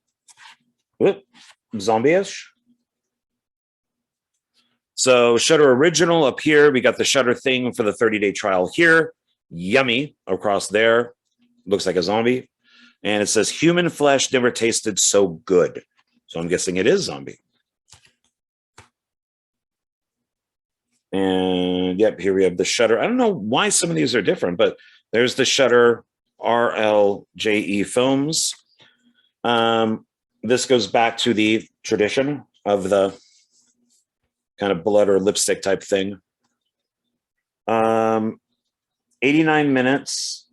zombie-ish. So Shudder original up here. We got the Shudder thing for the 30-day trial here. Yummy across there. Looks like a zombie. And it says human flesh never tasted so good. So I'm guessing it is zombie. And yep, here we have the Shudder. I don't know why some of these are different, but there's the Shudder RLJE films. This goes back to the tradition of the kind of blood or lipstick type thing. 89 minutes,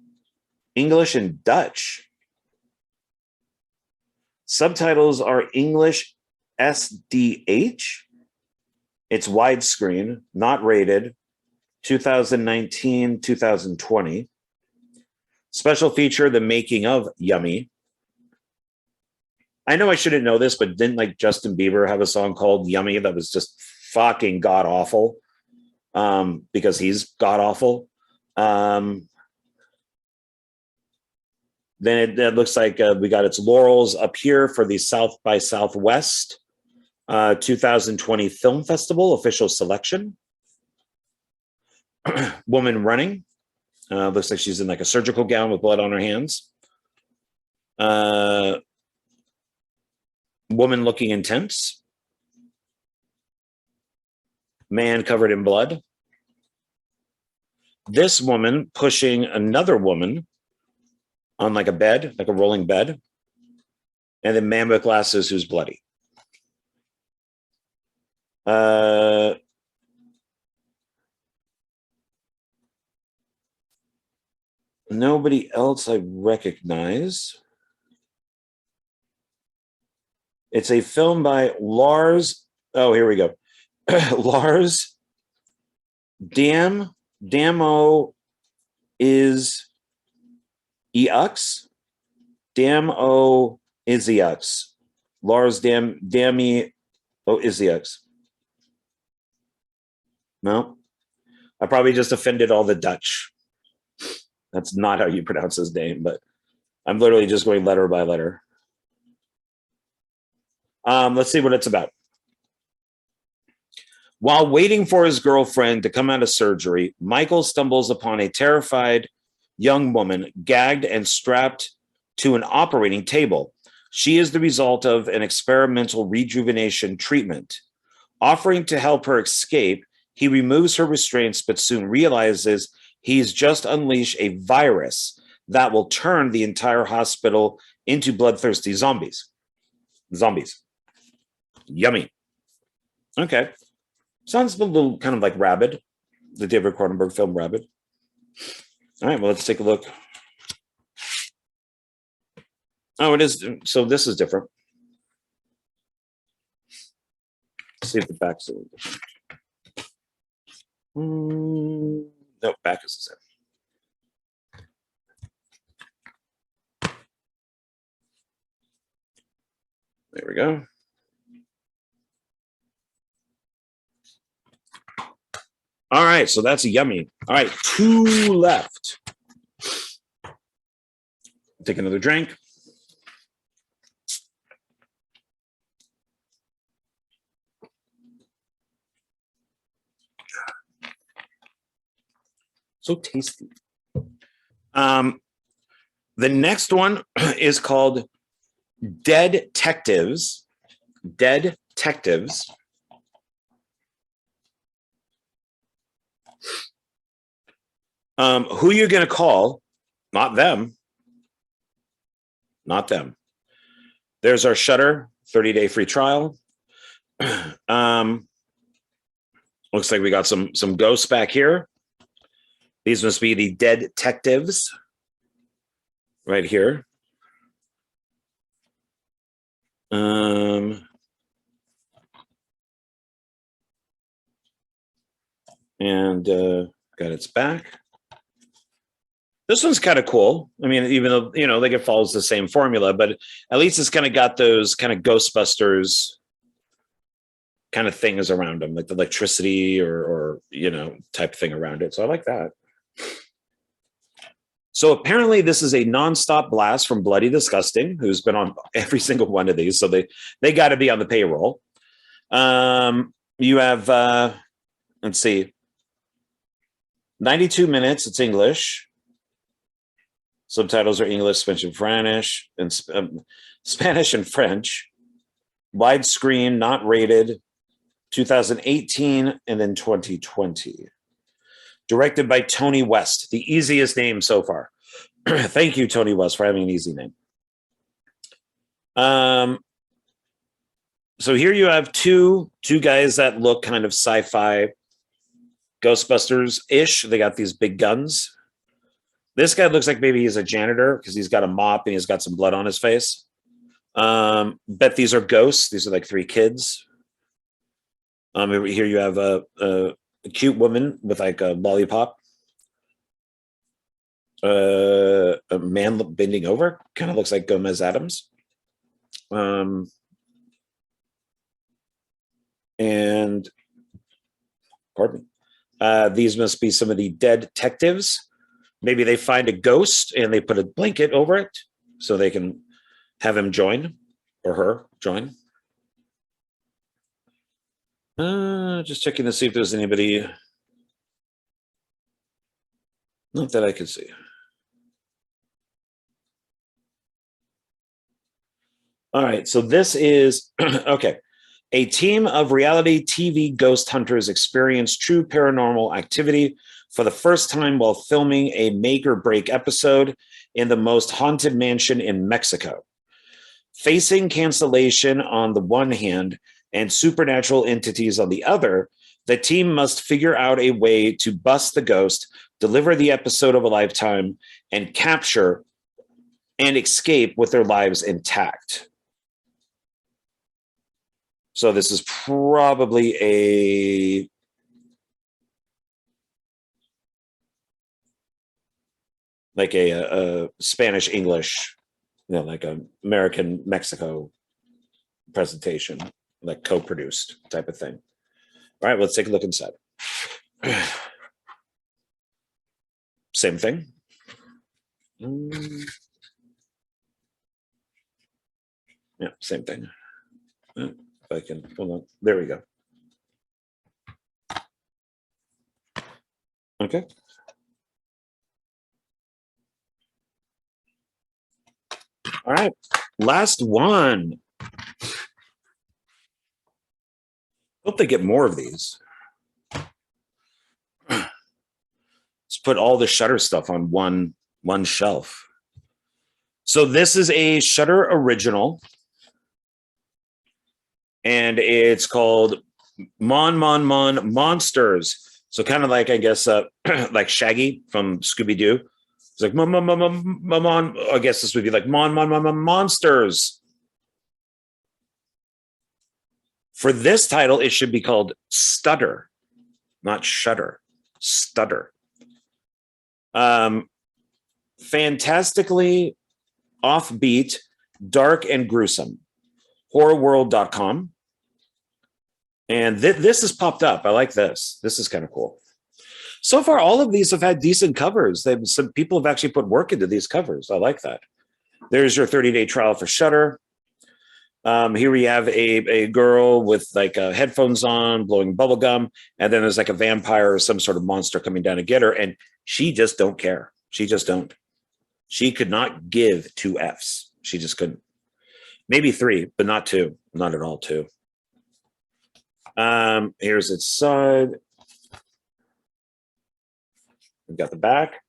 English and Dutch. Subtitles are English SDH. It's widescreen, not rated, 2019, 2020. Special feature, the making of Yummy. I know I shouldn't know this, but didn't like Justin Bieber have a song called Yummy that was just fucking god awful? Because he's god awful. Then it looks like we got its laurels up here for the South by Southwest 2020 Film Festival official selection. Woman running. Looks like she's in like a surgical gown with blood on her hands. Woman looking intense. Man covered in blood. This woman pushing another woman on like a bed, like a rolling bed. And then man with glasses who's bloody. Nobody else I recognize. It's a film by Lars. Oh, here we go. Lars Damo is Eux. Damo is Eux. Lars Dami is Eux. No, I probably just offended all the Dutch. That's not how you pronounce his name, but I'm literally just going letter by letter. Let's see what it's about. While waiting for his girlfriend to come out of surgery, Michael stumbles upon a terrified young woman gagged and strapped to an operating table. She is the result of an experimental rejuvenation treatment. Offering to help her escape, he removes her restraints, but soon realizes he's just unleashed a virus that will turn the entire hospital into bloodthirsty zombies. Yummy. Okay. Sounds a little kind of like Rabid, the David Cronenberg film Rabid. All right, well, let's take a look. Oh, it is. So this is different. Let's see if the back's a little different. No, back is the same. There we go. All right, so that's yummy. All right, 2 left. Take another drink. So tasty. The next one is called DeadTectives. DeadTectives. Who you're going to call? Not them. Not them. There's our Shudder 30-day free trial. Looks like we got some ghosts back here. These must be the DeadTectives right here. And got its back. This one's kind of cool. I mean, even though, you know, like it follows the same formula, but at least it's kind of got those kind of Ghostbusters kind of things around them, like the electricity or you know, type thing around it. So I like that. So apparently this is a nonstop blast from Bloody Disgusting, who's been on every single one of these. So they got to be on the payroll. You have, let's see, 92 minutes. It's English. Subtitles are English, Spanish and French. Widescreen, not rated. 2018 and then 2020. Directed by Tony West, the easiest name so far. Thank you, Tony West, for having an easy name. So here you have two guys that look kind of sci-fi Ghostbusters-ish. They got these big guns. This guy looks like maybe he's a janitor because he's got a mop and he's got some blood on his face. Bet these are ghosts. These are like 3 kids. Here you have a cute woman with like a lollipop. A man bending over, kind of looks like Gomez Adams. And pardon me. These must be some of the DeadTectives. Maybe they find a ghost and they put a blanket over it so they can have him join or her join. Just checking to see if there's anybody. Not that I can see. All right, so this is, okay. A team of reality TV ghost hunters experience true paranormal activity for the first time while filming a make or break episode in the most haunted mansion in Mexico. Facing cancellation on the one hand and supernatural entities on the other, the team must figure out a way to bust the ghost, deliver the episode of a lifetime, and capture and escape with their lives intact. So this is probably a like a Spanish English, you know, like an American Mexico presentation, like co-produced type of thing. All right, let's take a look inside. Same thing. Yeah, same thing. If I can, hold on. There we go. Okay. All right, last one. Hope they get more of these. Let's put all the Shudder stuff on one shelf. So this is a Shudder original, and it's called Mon Mon Mon Monsters. So kind of like, I guess, like Shaggy from Scooby-Doo. It's like Mon Mon Mon Mon Mon. I guess this would be like Mon Mon Mon Mon Monsters. For this title, it should be called Stutter, not Shudder. Stutter. Fantastically offbeat, dark and gruesome. Horrorworld.com. And this has popped up. I like this. This is kind of cool. So far, all of these have had decent covers. Some people have actually put work into these covers. I like that. There's your 30-day trial for Shudder. Here we have a girl with like headphones on, blowing bubble gum, and then there's like a vampire or some sort of monster coming down to get her, and she just don't care. She just don't. She could not give 2 Fs. She just couldn't. Maybe 3, but not 2. Not at all 2. Here's its side. We've got the back.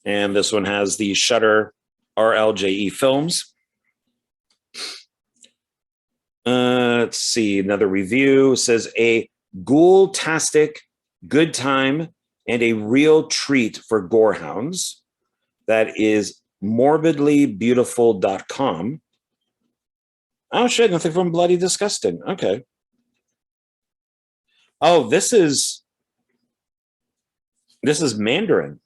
And this one has the Shudder RLJE films. Let's see, another review says a ghoul-tastic good time and a real treat for gorehounds. That is morbidlybeautiful.com. Oh shit, nothing from Bloody Disgusting. Okay. Oh, this is Mandarin.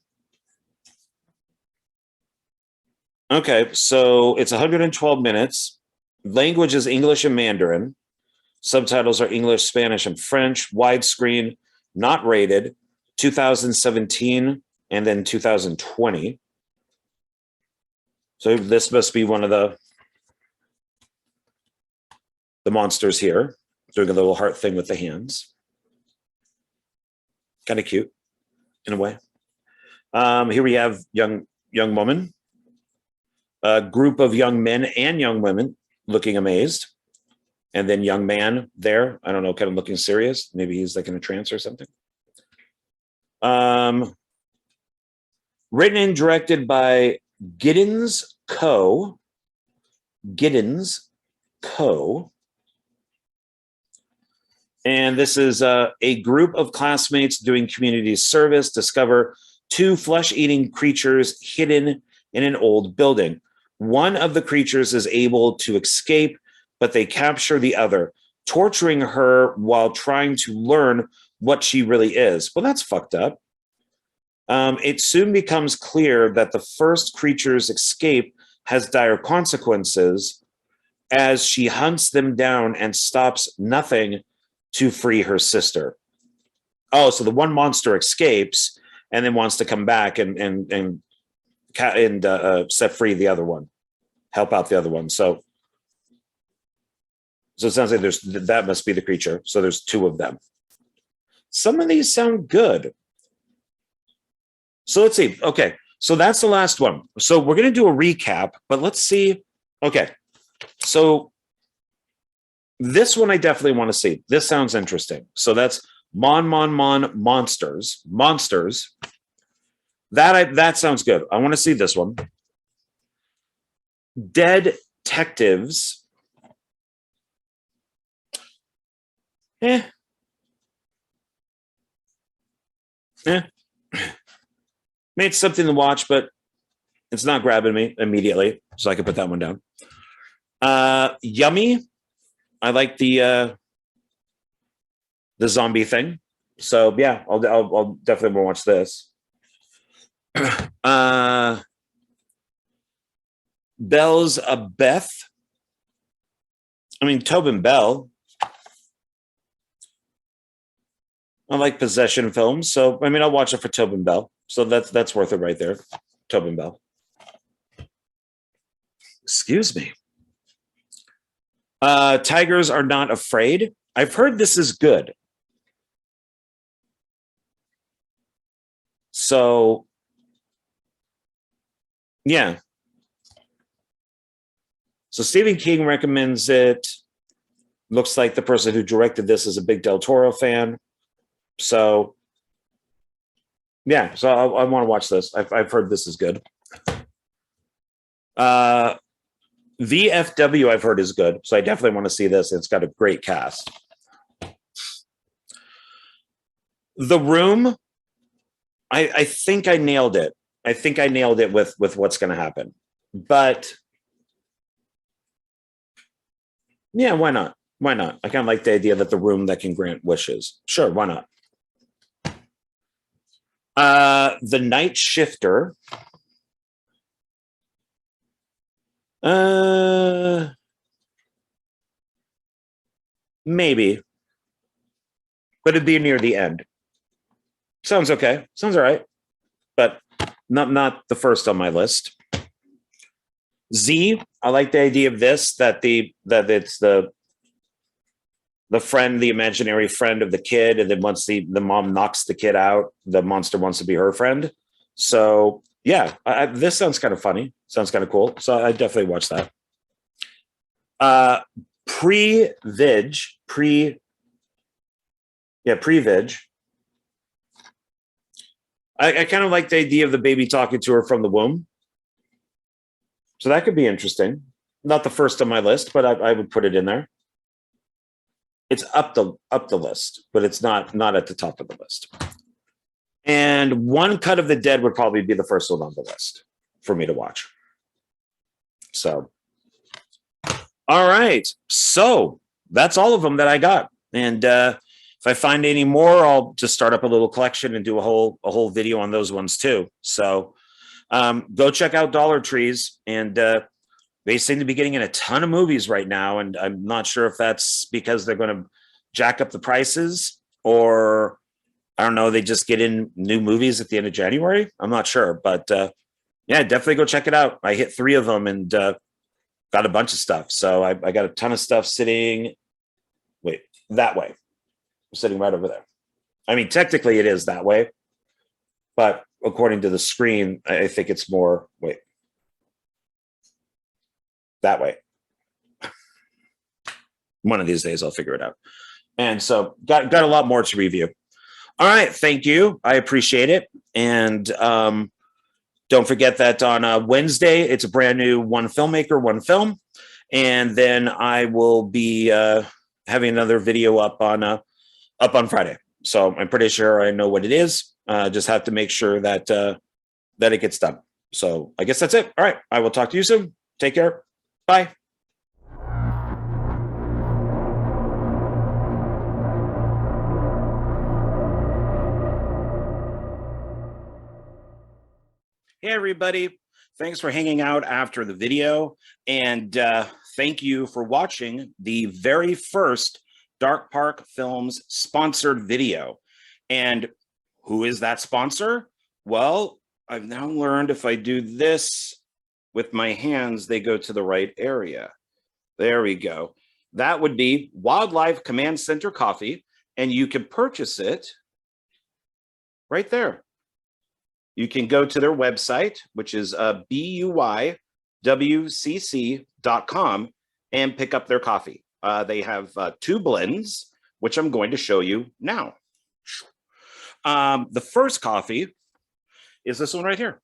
Okay, so it's 112 minutes. Language is English and Mandarin. Subtitles are English, Spanish, and French. Widescreen, not rated. 2017 and then 2020. So this must be one of the monsters here, doing a little heart thing with the hands. Kind of cute, in a way. Here we have young woman. A group of young men and young women looking amazed. And then young man there, I don't know, kind of looking serious. Maybe he's like in a trance or something. Written and directed by Giddens Co. And this is a group of classmates doing community service discover 2 flesh-eating creatures hidden in an old building. One of the creatures is able to escape, but they capture the other, torturing her while trying to learn what she really is. Well, that's fucked up. It soon becomes clear that the first creature's escape has dire consequences as she hunts them down and stops nothing to free her sister. Oh, so the one monster escapes and then wants to come back and set free the other one, help out the other one. So it sounds like that must be the creature. So there's 2 of them. Some of these sound good. So let's see. Okay, so that's the last one. So we're going to do a recap, but let's see. Okay, so this one I definitely want to see. This sounds interesting. So that's Mon Mon Mon Monsters. That sounds good. I want to see this one. DeadTectives. Made something to watch, but it's not grabbing me immediately, so I can put that one down. Yummy. I like the zombie thing. So yeah, I'll definitely watch this. Belzebuth. I mean, Tobin Bell. I like possession films, so I mean, I'll watch it for Tobin Bell. So that's worth it right there. Tobin Bell. Excuse me. Tigers Are Not Afraid. I've heard this is good. So, yeah. So Stephen King recommends it. Looks like the person who directed this is a big Del Toro fan. So, yeah. So I want to watch this. I've heard this is good. VFW I've heard is good, so I definitely want to see this. It's got a great cast. The Room, I think I nailed it. I think I nailed it with what's going to happen. But yeah, why not? Why not? I kind of like the idea that the room that can grant wishes. Sure, why not? The Nightshifter. Maybe, but it'd be near the end. Sounds okay. Sounds all right, but not the first on my list. Z, I like the idea of this, that it's the friend, the imaginary friend of the kid, and then once the mom knocks the kid out, the monster wants to be her friend. So yeah, this sounds kind of funny. Sounds kind of cool. So I definitely watch that. Prevenge. I kind of like the idea of the baby talking to her from the womb. So that could be interesting. Not the first on my list, but I would put it in there. It's up the list, but it's not at the top of the list. And One Cut of the Dead would probably be the first one on the list for me to watch. So, all right. So that's all of them that I got. And if I find any more, I'll just start up a little collection and do a whole video on those ones too. So go check out Dollar Trees, and they seem to be getting in a ton of movies right now. And I'm not sure if that's because they're going to jack up the prices, or I don't know, they just get in new movies at the end of January. I'm not sure, but yeah, definitely go check it out. I hit 3 of them and got a bunch of stuff. So I got a ton of stuff sitting, that way. I'm sitting right over there. I mean, technically it is that way, but according to the screen, I think it's more, that way. One of these days I'll figure it out. And so got a lot more to review. All right, thank you. I appreciate it. And don't forget that on Wednesday, it's a brand new One Filmmaker, One Film. And then I will be having another video up on Friday. So I'm pretty sure I know what it is. Just have to make sure that it gets done. So I guess that's it. All right, I will talk to you soon. Take care. Bye. Hey, everybody. Thanks for hanging out after the video. And thank you for watching the very first Dark Park Films sponsored video. And who is that sponsor? Well, I've now learned if I do this with my hands, they go to the right area. There we go. That would be Wildlife Command Center Coffee, and you can purchase it right there. You can go to their website, which is buyWCC.com, and pick up their coffee. They have 2 blends, which I'm going to show you now. The first coffee is this one right here.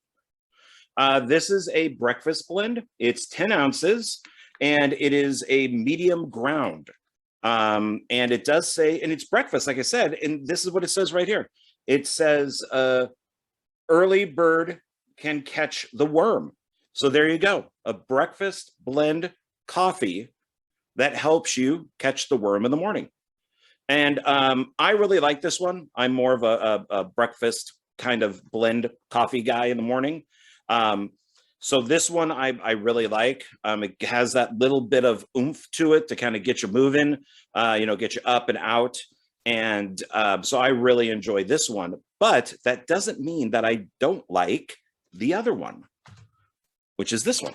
This is a breakfast blend. It's 10 ounces, and it is a medium ground. And it does say, and it's breakfast, like I said, and this is what it says right here. It says, early bird can catch the worm. So there you go, a breakfast blend coffee that helps you catch the worm in the morning. And I really like this one. I'm more of a breakfast kind of blend coffee guy in the morning. So this one I really like. It has that little bit of oomph to it to kind of get you moving, get you up and out. And so I really enjoy this one, but that doesn't mean that I don't like the other one, which is this one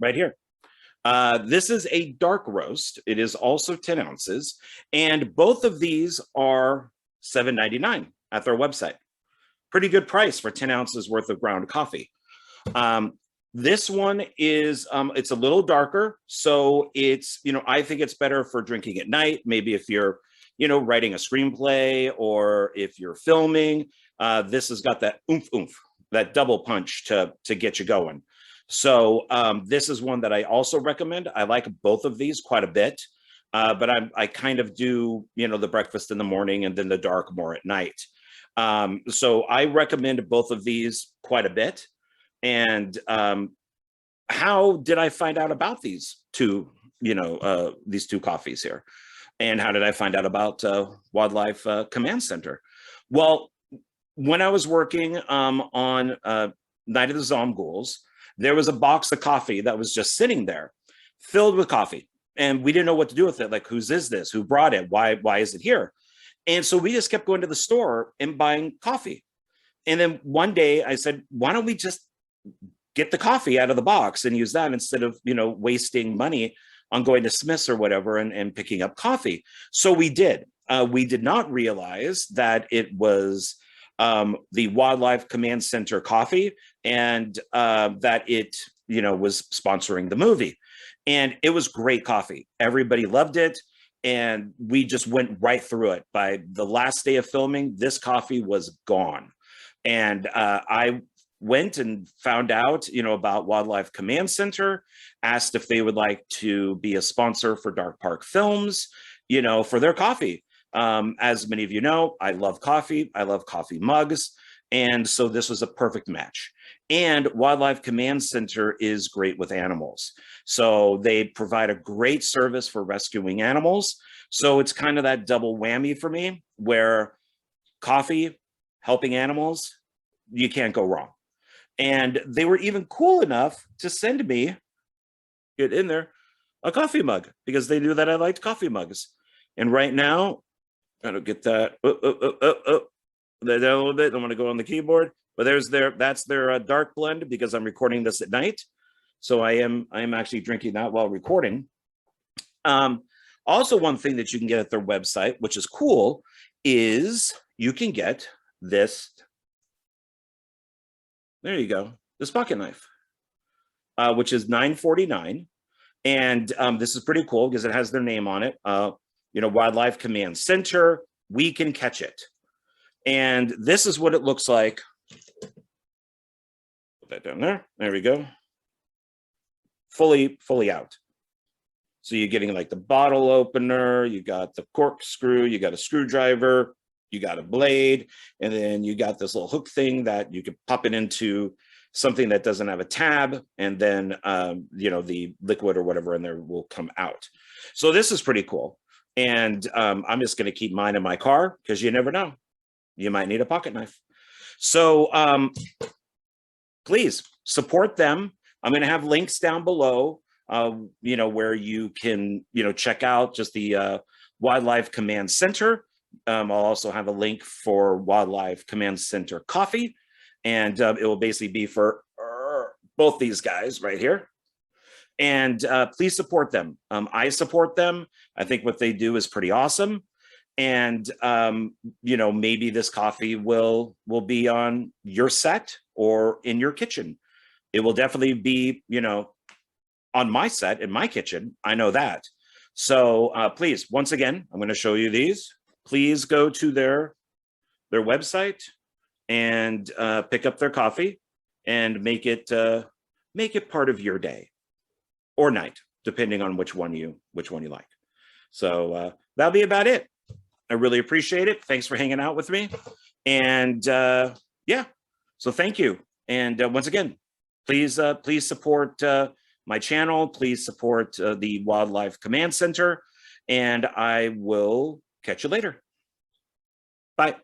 right here. This is a dark roast. It is also 10 ounces, and both of these are $7.99 at their website. Pretty good price for 10 ounces worth of ground coffee. This one is, it's a little darker. So it's, I think it's better for drinking at night. Maybe if you're, writing a screenplay, or if you're filming, this has got that oomph, that double punch to get you going. So this is one that I also recommend. I like both of these quite a bit, but I kind of do, the breakfast in the morning and then the dark more at night. So I recommend both of these quite a bit. And how did I find out about these two, these two coffees here? And how did I find out about Wildlife Command Center? Well, when I was working on Night of the Zomghouls, there was a box of coffee that was just sitting there, filled with coffee, and we didn't know what to do with it. Like, whose is this? Who brought it? Why is it here? And so we just kept going to the store and buying coffee. And then one day I said, why don't we just get the coffee out of the box and use that instead of, wasting money on going to Smith's or whatever and picking up coffee. So we did. We did not realize that it was the Wildlife Command Center coffee, and that it, was sponsoring the movie. And it was great coffee. Everybody loved it. And we just went right through it. By the last day of filming, this coffee was gone. And I went and found out, about Wildlife Command Center, asked if they would like to be a sponsor for Dark Park Films, for their coffee. As many of you know, I love coffee. I love coffee mugs. And so this was a perfect match. And Wildlife Command Center is great with animals. So they provide a great service for rescuing animals. So it's kind of that double whammy for me, where coffee, helping animals, you can't go wrong. And they were even cool enough to send me, get in there, a coffee mug, because they knew that I liked coffee mugs. And right now, I don't get that. That a little bit. I'm going to go on the keyboard, but that's their dark blend, because I'm recording this at night. So I am actually drinking that while recording. Also, one thing that you can get at their website, which is cool, is you can get this. There you go. This pocket knife, which is $9.49. And this is pretty cool because it has their name on it. Wildlife Command Center, we can catch it. And this is what it looks like. Put that down there. There we go. Fully out. So you're getting like the bottle opener, you got the corkscrew, you got a screwdriver, you got a blade, and then you got this little hook thing that you can pop it into something that doesn't have a tab, and then the liquid or whatever in there will come out. So this is pretty cool. And I'm just going to keep mine in my car, because you never know. You might need a pocket knife. So please support them. I'm going to have links down below, where you can, check out just the Wildlife Command Center. I'll also have a link for Wildlife Command Center coffee. And it will basically be for both these guys right here. And please support them. I support them. I think what they do is pretty awesome. And, maybe this coffee will be on your set or in your kitchen. It will definitely be, on my set, in my kitchen. I know that. So please, once again, I'm going to show you these. Please go to their website and pick up their coffee and make it part of your day or night, depending on which one you like. So that'll be about it. I really appreciate it. Thanks for hanging out with me. And yeah, so thank you. And once again, please support my channel. Please support the Wildlife Command Center. And I will catch you later. Bye.